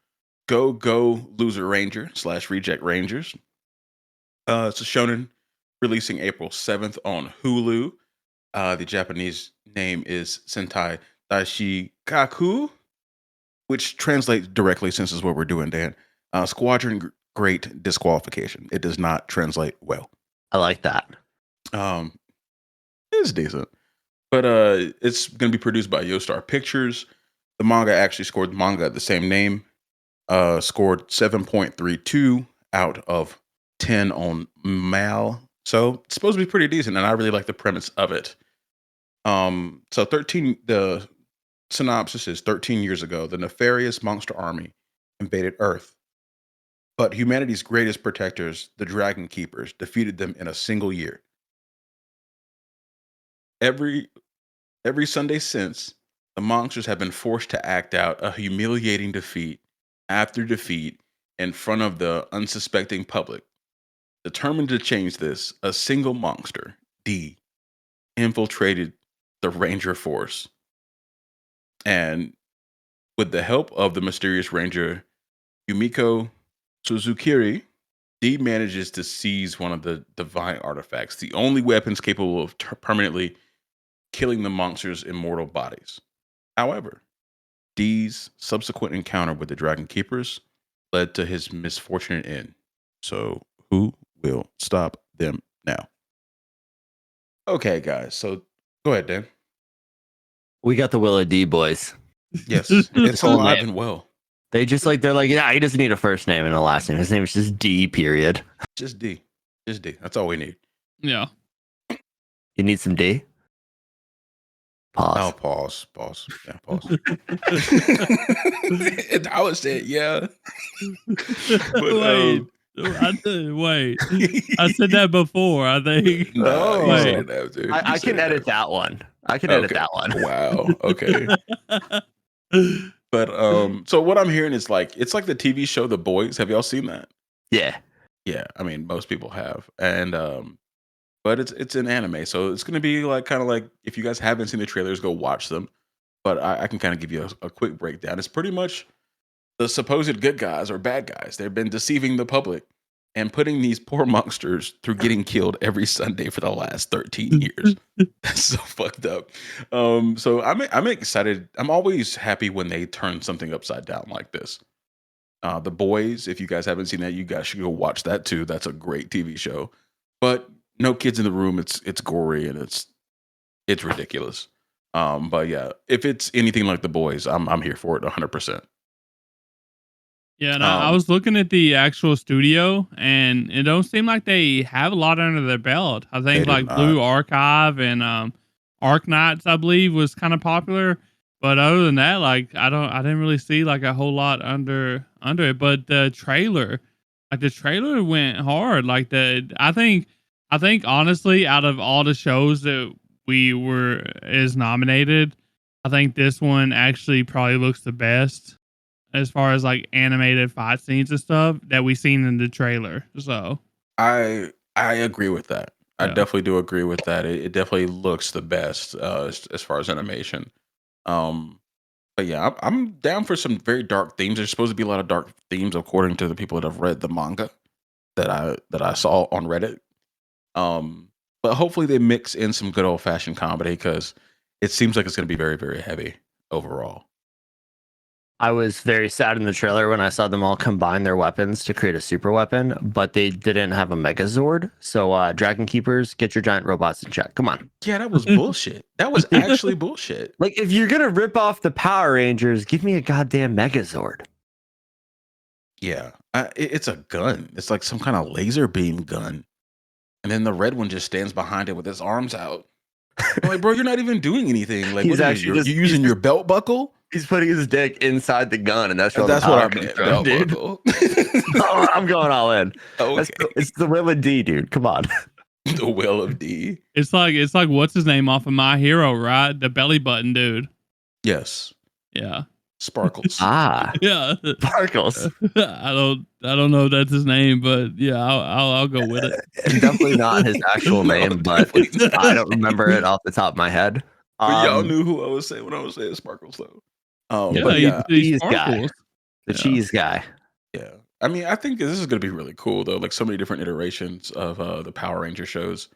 Loser Ranger / Reject Rangers. It's a shonen releasing April 7th on Hulu. The Japanese name is Sentai Daishikaku, which translates directly, since is what we're doing, Dan. Squadron Great Disqualification. It does not translate well. I like that. It's decent. But it's going to be produced by Yostar Pictures. The manga actually scored the same name. Scored 7.32 out of 10 on Mal. So it's supposed to be pretty decent, and I really like the premise of it. The synopsis is 13 years ago, the nefarious monster army invaded Earth. But humanity's greatest protectors, the Dragon Keepers, defeated them in a single year. Every Sunday since, the monsters have been forced to act out a humiliating defeat after defeat in front of the unsuspecting public. Determined to change this, a single monster, D, infiltrated the Ranger force. And with the help of the mysterious Ranger Yumiko Suzukiri, D manages to seize one of the divine artifacts, the only weapons capable of permanently killing the monster's immortal bodies. However, D's subsequent encounter with the Dragon Keepers led to his misfortunate end. So who will stop them now? Okay, guys. So go ahead, Dan. We got the Willow D boys. Yes, it's alive and well. They're like, yeah, he doesn't need a first name and a last name. His name is just D, period. Just D. Just D. That's all we need. Yeah. You need some D? Pause. Oh, pause. Yeah, pause. I would say, yeah. But, wait. I said that before, I think. No, I can edit that one. Edit that one. Wow. Okay. But so what I'm hearing is it's like the TV show The Boys. Have y'all seen that? Yeah. Yeah. I mean, most people have. And but it's an anime, so it's gonna be kind of like, if you guys haven't seen the trailers, go watch them. But I can kind of give you a quick breakdown. It's pretty much the supposed good guys or bad guys. They've been deceiving the public and putting these poor monsters through getting killed every Sunday for the last 13 years. That's so fucked up. So I'm excited. I'm always happy when they turn something upside down like this. The Boys, if you guys haven't seen that, you guys should go watch that too. That's a great TV show. But no kids in the room. It's gory and it's ridiculous. But yeah, if it's anything like The Boys, I'm here for it 100%. Yeah, and I was looking at the actual studio, and it don't seem like they have a lot under their belt. I think Blue Archive and Arc Knights, I believe, was kind of popular. But other than that, I didn't really see a whole lot under it. But the trailer went hard. I think honestly, out of all the shows that is nominated, I think this one actually probably looks the best as far as animated fight scenes and stuff that we seen in the trailer. So I agree with that. Yeah. I definitely do agree with that. It definitely looks the best as far as animation. But yeah, I'm down for some very dark themes. There's supposed to be a lot of dark themes according to the people that have read the manga that I saw on Reddit. But hopefully they mix in some good old fashioned comedy, because it seems like it's going to be very, very heavy overall. I was very sad in the trailer when I saw them all combine their weapons to create a super weapon, but they didn't have a Megazord. So, Dragon Keepers, get your giant robots in check. Come on. Yeah, that was bullshit. That was actually bullshit. Like, if you're going to rip off the Power Rangers, give me a goddamn Megazord. Yeah, it's a gun. It's like some kind of laser beam gun. And then the red one just stands behind it with his arms out. I'm like, bro, you're not even doing anything. Like, He's what are actually you, just- you're using your belt buckle? He's putting his dick inside the gun, and that's where That's the what power I meant. comes from, Belt dude. buckle. Oh, I'm going all in. Okay. It's the will of D, dude. Come on. The will of D. It's like what's his name off of My Hero, right? The belly button dude. Yes. Yeah. Sparkles. Yeah. Sparkles. I don't know if that's his name, but yeah, I'll go with it. It's definitely not his actual No, name, but definitely not. I don't remember it off the top of my head. But y'all knew who I was saying when I was saying Sparkles, though. But yeah, he's Cheese guy. sparkles. The cheese guy. yeah. I mean, I think this is going to be really cool, though. Like so many different iterations of the Power Ranger shows,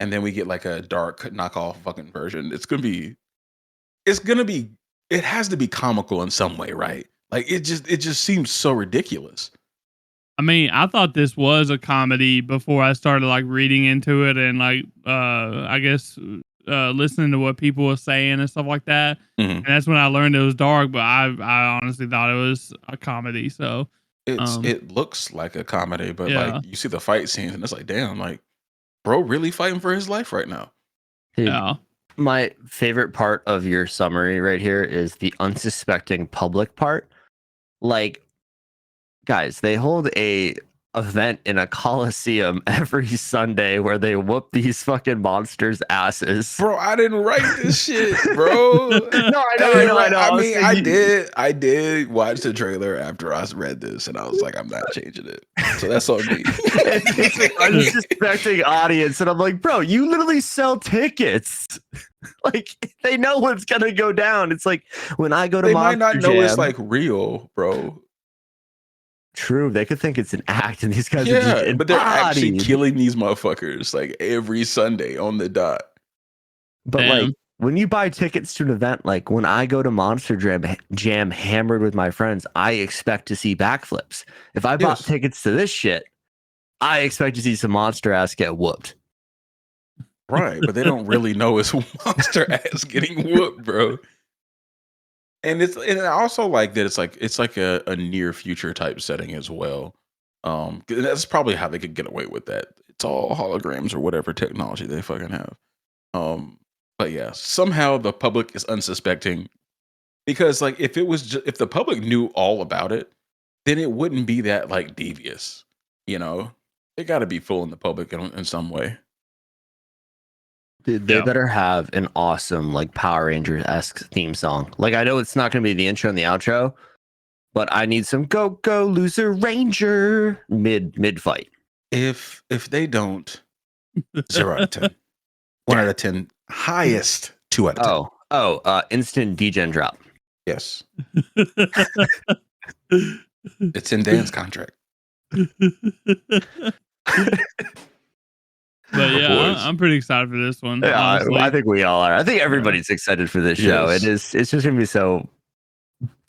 and then we get like a dark knockoff fucking version. It's gonna be. It has to be comical in some way, right? Like it just seems so ridiculous. I mean, I thought this was a comedy before I started like reading into it and like I guess listening to what people were saying and stuff like that. Mhm. And that's when I learned it was dark, but I honestly thought it was a comedy. So It looks like a comedy, but Yeah. like you see the fight scenes, and it's like, damn, like bro, really fighting for his life right now. Dude, yeah. my favorite part of your summary right here is the unsuspecting public part. Like, guys, they hold a event in a coliseum every Sunday where they whoop these fucking monsters' asses. Bro, I didn't write this shit, bro. No, I know. I mean, I did. I did watch the trailer after I read this, and I was like, I'm not changing it. So that's on me. It's an unsuspecting audience, and I'm like, bro, you literally sell tickets. Like, they know what's gonna go down. It's like when I go to They might not Monster know it's Jam- like real, bro. True, they could think it's an act, and these guys are Yeah, just but they're actually embodied. killing these motherfuckers like every Sunday on the dot. But Damn. like when you buy tickets to an event, like when I go to Monster Jam hammered with my friends, I expect to see backflips. If I bought Yes. tickets to this shit, I expect to see some monster ass get whooped. Right, but they don't really know it's monster ass getting whooped, bro. And I also like that it's like a near future type setting as well. That's probably how they could get away with that. It's all holograms or whatever technology they fucking have. But yeah, somehow the public is unsuspecting because like if if the public knew all about it, then it wouldn't be that like devious. You know, they got to be fooling the public in some way. Dude, they Yeah. better have an awesome like Power Rangers-esque theme song. Like I know it's not gonna be the intro and the outro, but I need some go loser ranger mid fight. If they don't, 0 out of 10, 1 out of 10, highest 2 out of 10. Instant degen drop. Yes, it's in Dan's contract. But yeah, Boys. I'm pretty excited for this one. Yeah, honestly. I think we all are. I think everybody's excited for this show. Yes. It's just gonna be so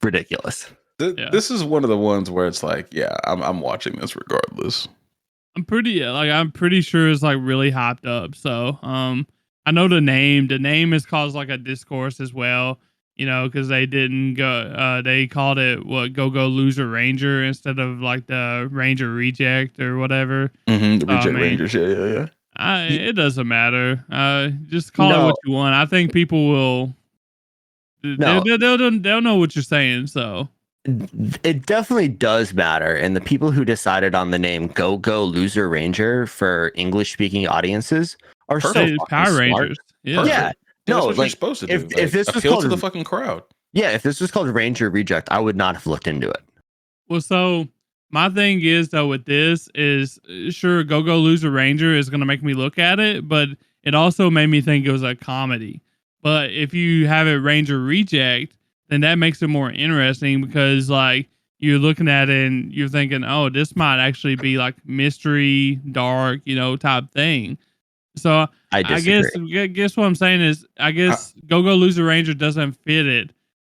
ridiculous. Yeah. This is one of the ones where it's like, yeah, I'm watching this regardless. I'm pretty sure it's like really hyped up. So I know the name has caused like a discourse as well, you know, because they didn't go they called it go loser ranger instead of like the ranger reject or whatever. The I Reject mean, Rangers, yeah. It doesn't matter. Just call it No. what you want. I think people will No. they'll know what you're saying. So It definitely does matter. And the people who decided on the name Go Loser Ranger for English speaking audiences are so Perfect. fucking Power smart. Rangers. Yeah. Perfect. Yeah. That's No, what you're like supposed to do. if Like, this was appeal to called- the fucking crowd. yeah, if this was called Ranger Reject, I would not have looked into it. Well, so my thing is though with this is sure Go Loser Ranger is gonna make me look at it, but it also made me think it was a comedy. But if you have it Ranger Reject, then that makes it more interesting because like you're looking at it and you're thinking, oh, this might actually be like mystery, dark, you know, type thing. So I I disagree. guess what I'm saying is I guess Go Loser Ranger doesn't fit it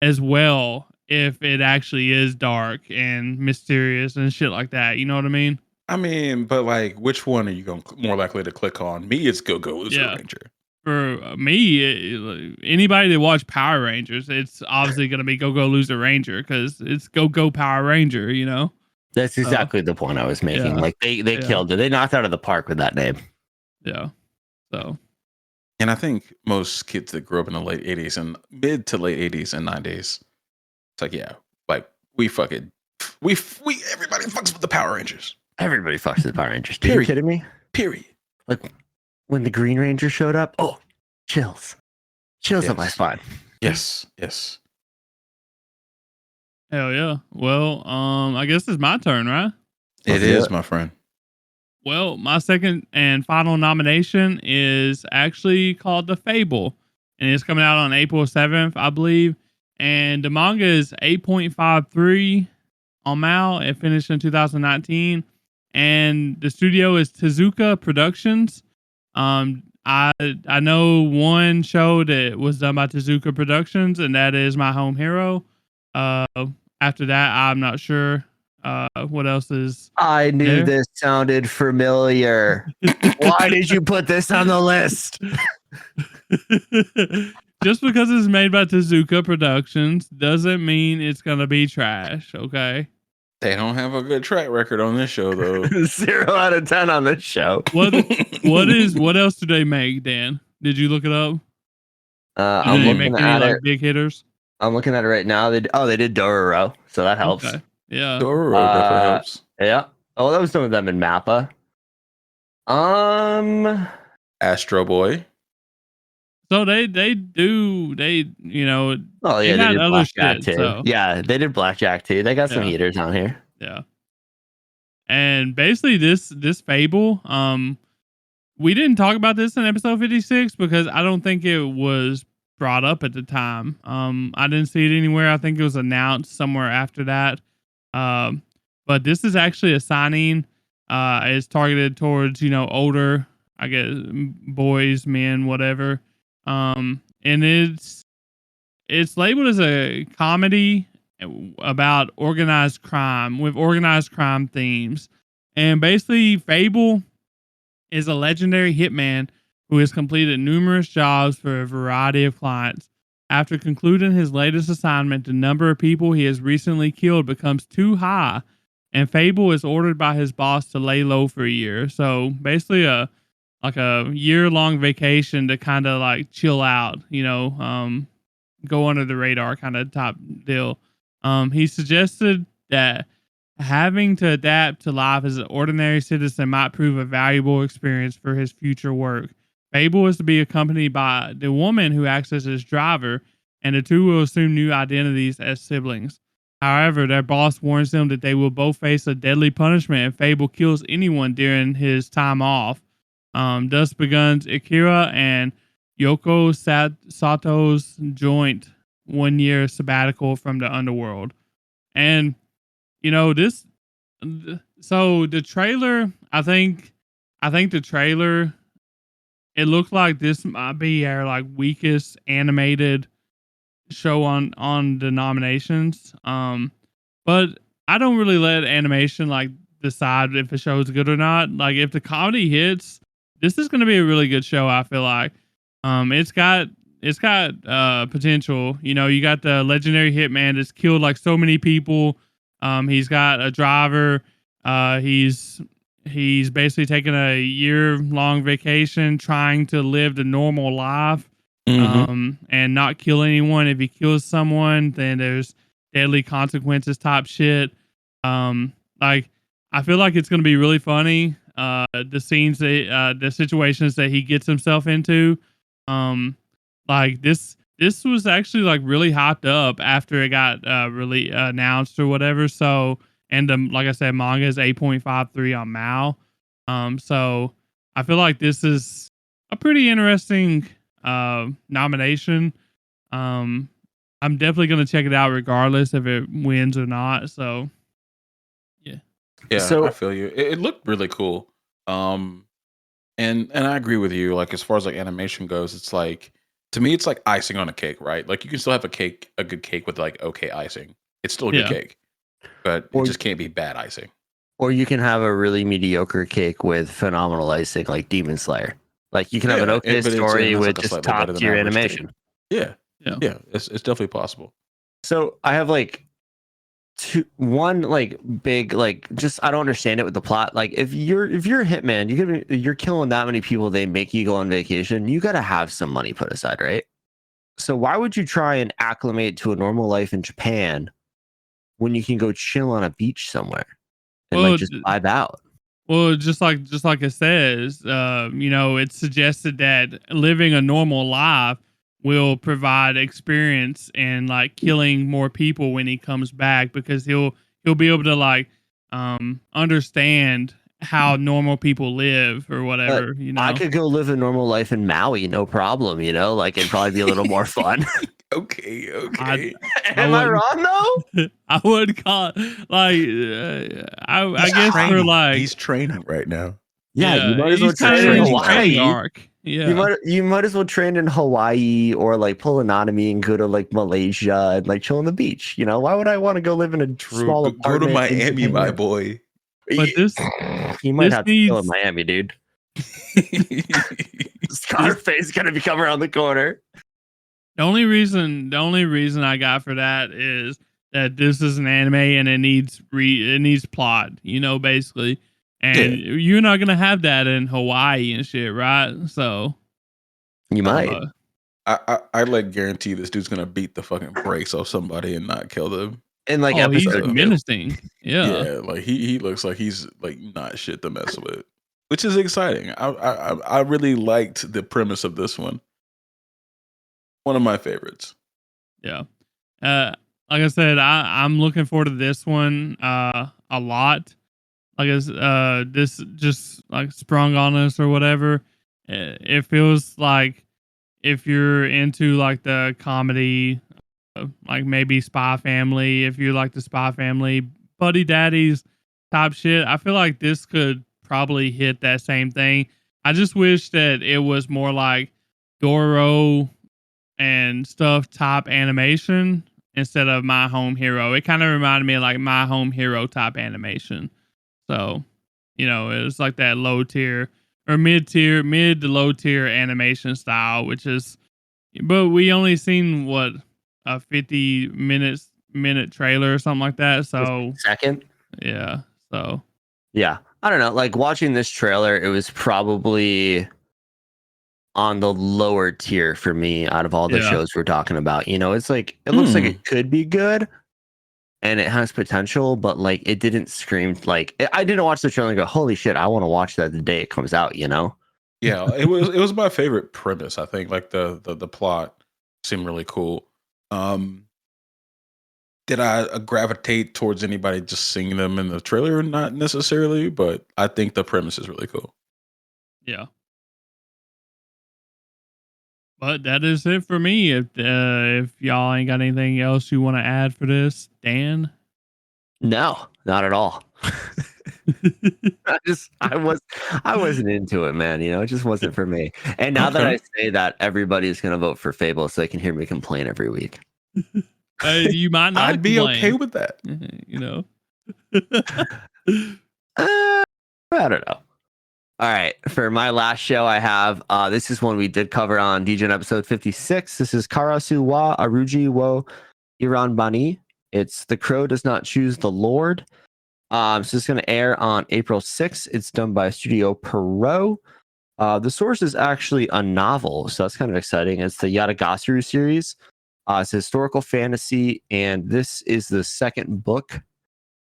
as well if it actually is dark and mysterious and shit like that. You know what I mean? I mean, but like, which one are you more likely to click on? Me, it's Go Loser Yeah. Ranger. For me, anybody that watch Power Rangers, it's obviously going to be Go Loser Ranger because it's Go Power Ranger, you know? That's exactly the point I was making. Yeah. Like they Yeah. killed it. They knocked out of the park with that name. Yeah. So. And I think most kids that grew up in the late 80s and mid to late 80s and 90s, it's like, yeah, like we everybody fucks with the Power Rangers. Everybody fucks with the Power Rangers. Are you Period. kidding me? Period. Like when the Green Ranger showed up, oh, chills Yes. up my spine. Yes, yes. Hell yeah. Well, I guess it's my turn, right? It is, my friend. Well, my second and final nomination is actually called The Fable, and it's coming out on April 7th, I believe. And the manga is 8.53 on Mal. It finished in 2019, and the studio is Tezuka Productions. I know one show that was done by Tezuka Productions, and that is My Home Hero. After that, I'm not sure what else is. I knew there. this sounded familiar. Why did you put this on the list? Just because it's made by Tezuka Productions doesn't mean it's gonna be trash, okay? They don't have a good track record on this show, though. 0 out of 10 on this show. What else do they make, Dan? Did you look it up? I'm Did they looking make at any it. like big hitters? I'm looking at it right now. They did Dororo, so that helps. Okay. Yeah. Dororo definitely helps. Yeah. Oh, that was some of them in Mappa. Astro Boy. So they you know. Oh yeah, they did other Blackjack shit. too. So. Yeah, they did Blackjack too. They got some Yeah. heaters on here. Yeah. And basically this Fable, we didn't talk about this in episode 56 because I don't think it was brought up at the time. I didn't see it anywhere. I think it was announced somewhere after that. But this is actually a signing. It's targeted towards, older, I guess, boys, men, whatever. And it's labeled as a comedy about organized crime with organized crime themes. And basically, Fable is a legendary hitman who has completed numerous jobs for a variety of clients. After concluding his latest assignment, the number of people he has recently killed becomes too high, and Fable is ordered by his boss to lay low for a year. So basically, a year-long vacation to kind of like chill out, go under the radar kind of top deal. He suggested that having to adapt to life as an ordinary citizen might prove a valuable experience for his future work. Fable is to be accompanied by the woman who acts as his driver, and the two will assume new identities as siblings. However, their boss warns them that they will both face a deadly punishment if Fable kills anyone during his time off. Thus begins Akira and Yoko Sato's joint 1 year sabbatical from the underworld. And so the trailer, I think the trailer, it looked like this might be our like weakest animated show on the nominations. But I don't really let animation like decide if a show is good or not. Like if the comedy hits, this is going to be a really good show. I feel like, it's got potential. You got the legendary hitman that's killed like so many people. He's got a driver. He's basically taking a year-long vacation, trying to live the normal life, and not kill anyone. If he kills someone, then there's deadly consequences type shit. Like I feel like it's gonna be really funny. The scenes that the situations that he gets himself into. Like this was actually like really hyped up after it got really announced or whatever. So, and like I said, manga is 8.53 on Mal. So I feel like this is a pretty interesting nomination. I'm definitely gonna check it out regardless if it wins or not. So yeah, So- I feel you. It looked really cool. And I agree with you. Like as far as like animation goes, it's like To me, it's like icing on a cake, right? Like you can still have a good cake with like okay icing. It's still a good cake, but it just can't be bad icing. Or you can have a really mediocre cake with phenomenal icing, like Demon Slayer. Like you can have an okay story with just top tier animation. Yeah. It's definitely possible. So I have like one like big like just I don't understand it with the plot. Like if you're a hitman, you're killing that many people, they make you go on vacation. You got to have some money put aside, right? So why would you try and acclimate to a normal life in Japan when you can go chill on a beach somewhere and like just vibe out? Well, just like it says, it's suggested that living a normal life will provide experience and like killing more people when he comes back, because he'll be able to like understand how normal people live or whatever. But I could go live a normal life in Maui, no problem. Like it'd probably be a little more fun. Okay. Am I wrong though? I would call it like I guess for like he's training right now. Yeah, you might as well train in Hawaii. Arc. Yeah, you might as well train in Hawaii or like pull an anatomy and go to like Malaysia and like chill on the beach. Why would I want to go live in a small apartment? Go to Miami, my boy. But you might have to chill in Miami, dude. Scarface gonna be coming around the corner. The only reason I got for that is that this is an anime and it needs plot, basically. And you're not gonna have that in Hawaii and shit, right? So you might. I like guarantee this dude's gonna beat the fucking brakes off somebody and not kill them. And like episode he's menacing. Yeah, like he looks like he's like not shit to mess with, which is exciting. I really liked the premise of this one. One of my favorites. Yeah. Like I said, I'm looking forward to this one a lot. Like this just like sprung on us or whatever. It feels like if you're into like the comedy, like maybe Spy Family, if you like the Spy Family, Buddy Daddies type shit, I feel like this could probably hit that same thing. I just wish that it was more like Goro and stuff type animation instead of My Home Hero. It kind of reminded me of like My Home Hero type animation. So, it was like that low tier or mid to low tier animation style, but we only seen what a 50 minute trailer or something like that. So second. Yeah. So yeah, I don't know. Like watching this trailer, it was probably on the lower tier for me out of all the shows we're talking about. It's like it looks like it could be good and it has potential, but like it didn't scream like I didn't watch the trailer and go, holy shit, I want to watch that the day it comes out, Yeah, it was my favorite premise. I think like the plot seemed really cool. Did I gravitate towards anybody just seeing them in the trailer? Not necessarily, but I think the premise is really cool. Yeah. But that is it for me. If y'all ain't got anything else you want to add for this, Dan? No, not at all. I wasn't into it, man. It just wasn't for me. And now that I say that, everybody's gonna vote for Fable so they can hear me complain every week. You might not. I'd be okay with that. I don't know. All right, for my last show, I have this is one we did cover on Degen episode 56. This is Karasu wa Aruji wo Iran Bani. It's The Crow Does Not Choose the Lord. So it's going to air on April 6th. It's done by Studio Perot. The source is actually a novel, so that's kind of exciting. It's the Yadagasuru series. It's historical fantasy, and this is the second book.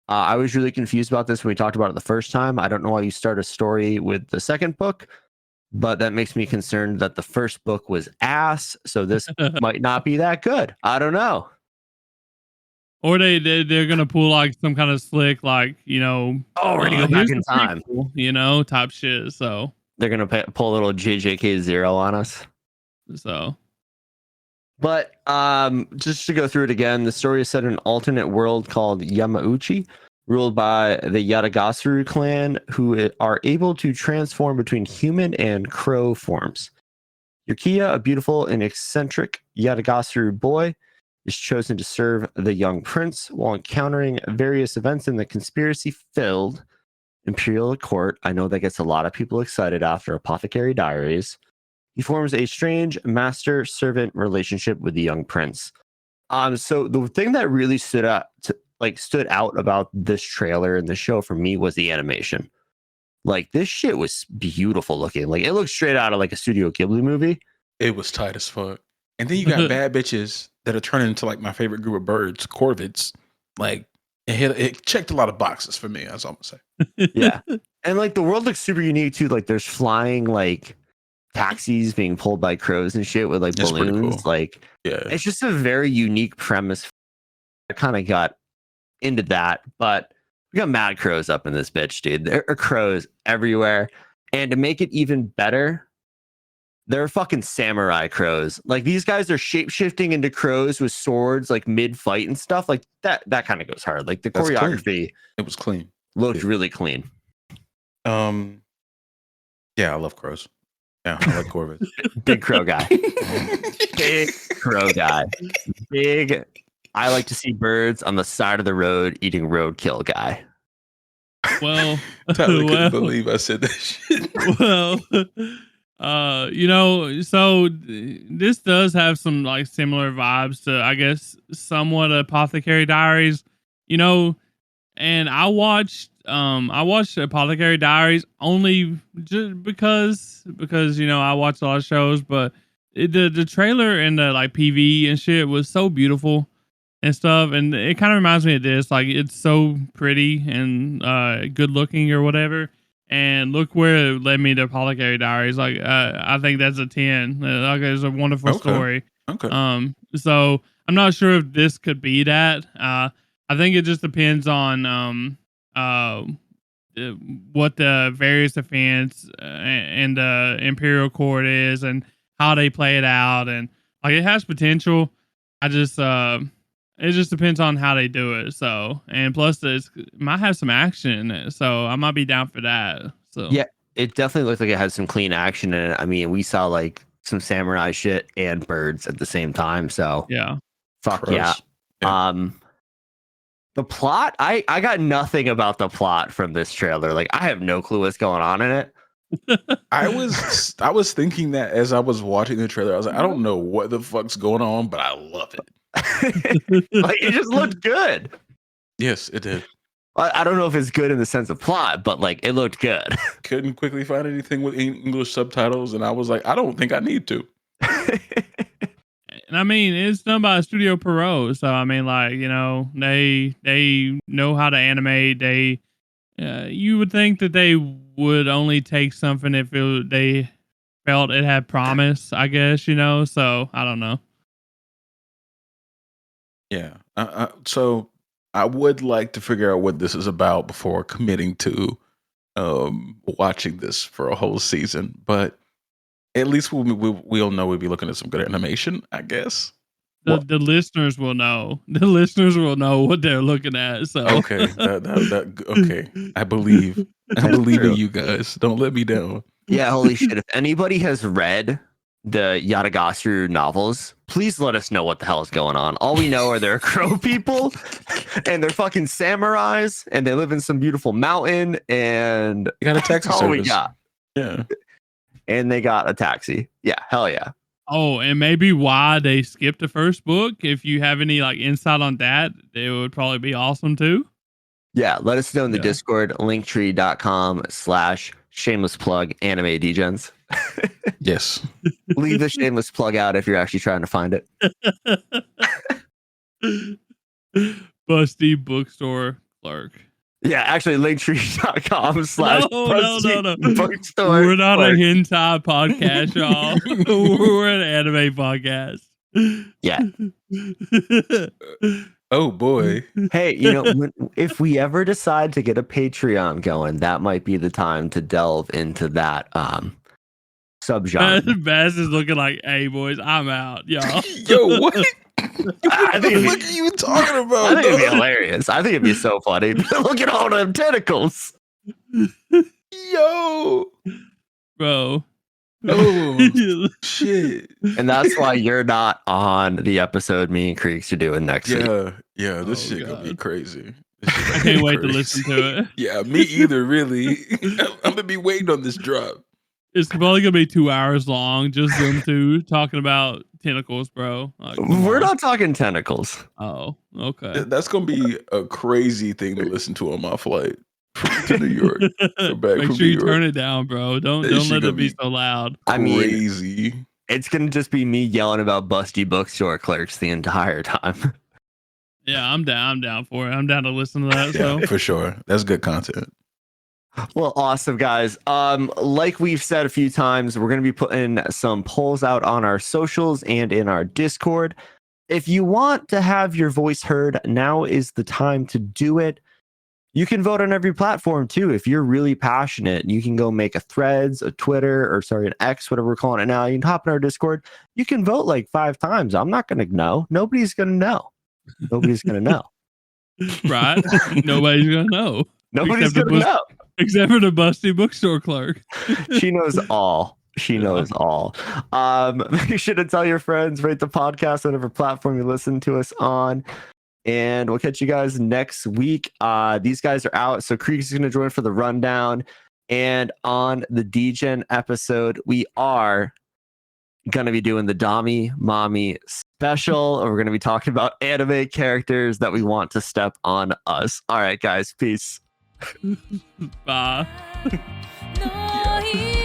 I was really confused about this when we talked about it the first time. I don't know why you start a story with the second book, but that makes me concerned that the first book was ass, so this might not be that good. I don't know. Or they're gonna pull like some kind of slick, like we're gonna go back in time, type shit. So they're gonna pull a little JJK0 on us. So. But just to go through it again, the story is set in an alternate world called Yamauchi, ruled by the Yadagasuru clan, who are able to transform between human and crow forms. Yurkiya, a beautiful and eccentric Yadagasuru boy, is chosen to serve the young prince while encountering various events in the conspiracy-filled Imperial Court. I know that gets a lot of people excited after Apothecary Diaries. He forms a strange master-servant relationship with the young prince. So the thing that really stood out about this trailer and the show for me was the animation. Like, this shit was beautiful looking. Like, it looked straight out of like a Studio Ghibli movie. It was tight as fuck. And then you got bad bitches that are turning into like my favorite group of birds, corvids. Like, it checked a lot of boxes for me. That's all I'm gonna say. Yeah. And like the world looks super unique too. Like, there's flying like taxis being pulled by crows and shit with like That's pretty balloons. cool. Like, Yeah. it's just a very unique premise. I kind of got into that, but we got mad crows up in this bitch, dude. There are crows everywhere. And to make it even better, there are fucking samurai crows. Like, these guys are shape-shifting into crows with swords, like mid-fight and stuff. Like, that kind of goes hard. Like, the That's choreography clean. It was clean. looked really clean. Yeah, I love crows. Yeah, I like corvids. Big crow guy. Big crow guy. Big, I like to see birds on the side of the road eating roadkill guy. Well, Tyler couldn't believe I said that shit. well, so this does have some like similar vibes to, I guess, somewhat Apothecary Diaries, and I watched Apothecary Diaries only just because I watched a lot of shows, but the trailer and the like PV and shit was so beautiful and stuff, and it kind of reminds me of this. Like, it's so pretty and good looking or whatever. And look where it led me to Apothecary Diaries. Like, I think that's a 10. Like, it's a wonderful story. Okay. So I'm not sure if this could be that. I think it just depends on what the various offense and the Imperial Court is and how they play it out. And like, it has potential. I just it just depends on how they do it. So, and plus it might have some action in it. So I might be down for that. So Yeah, it definitely looked like it had some clean action in it. I mean, we saw like some samurai shit and birds at the same time. So yeah. fuck Gross. yeah. The plot, I got nothing about the plot from this trailer. Like, I have no clue what's going on in it. I was thinking that as I was watching the trailer. I was like, I don't know what the fuck's going on, but I love it. Like, it just looked good. Yes, it did. I don't know if it's good in the sense of plot, but like, it looked good. Couldn't quickly find anything with English subtitles, and I was like, I don't think I need to. And I mean, it's done by Studio Perot, so I mean, like, they know how to animate. They, you would think that they would only take something if they felt it had promise, I guess, So I don't know. Yeah. So I would like to figure out what this is about before committing to watching this for a whole season. But at least we'll know we'll be looking at some good animation, I guess. The listeners will know. The listeners will know what they're looking at. So okay, okay. I believe in you guys. Don't let me down. Yeah, holy shit! If anybody has read the Yadagasuru novels, please let us know what the hell is going on. All we know are they're crow people, and they're fucking samurais, and they live in some beautiful mountain, and You got a taxi that's all we service. got. Yeah. And they got a taxi. Yeah, hell yeah. Oh, and maybe why they skipped the first book. If you have any like insight on that, it would probably be awesome too. Yeah, let us know in the Discord, linktree.com/shameless plug anime Degens. Yes. Leave the shameless plug out if you're actually trying to find it. Busty Bookstore Clerk. Yeah, actually, linktree.com/Busty Bookstore. We're not Clerk. a hentai podcast, y'all. We're an anime podcast. Yeah. Oh boy. Hey, if we ever decide to get a Patreon going, that might be the time to delve into that subgenre. Bass is looking like, hey boys, I'm out, y'all. Yo, what? I think What are you talking about? I think it'd be hilarious. I think it'd be so funny. Look at all them tentacles. Yo. Bro. Oh shit. And that's why you're not on the episode me and Creeks are doing next week. Yeah, this Oh, shit gonna be God. crazy. I can't wait to listen to it. Yeah, me either, really. I'm gonna be waiting on this drop. It's probably gonna be 2 hours long, just them two talking about tentacles, bro. We're not talking tentacles. Oh, okay. That's gonna be a crazy thing to listen to on my flight to New York. Back Make from sure New you York. turn it down, bro. Don't This shit let it gonna be be so loud. I mean, Crazy. it's gonna just be me yelling about Busty Bookstore Clerks the entire time. Yeah, I'm down for it. I'm down to listen to that. Yeah, So for sure. That's good content. Well, awesome, guys. Like we've said a few times, we're going to be putting some polls out on our socials and in our Discord. If you want to have your voice heard, now is the time to do it. You can vote on every platform too. If you're really passionate, you can go make a Threads, a Twitter, or sorry, an X, whatever we're calling it now. You can hop in our Discord. You can vote like 5 times. I'm not going to know. Nobody's going to know. Nobody's going to know. right, nobody's gonna know. Nobody's going to know. Except for the Busty Bookstore clerk. She knows all. She knows all. Make sure to tell your friends, rate the podcast, whatever platform you listen to us on. And we'll catch you guys next week. These guys are out. So Creeks is going to join for the rundown. And on the Degen episode, we are going to be doing the Dami Mommy special. We're going to be talking about anime characters that we want to step on us. All right, guys. Peace. Bye. Yeah.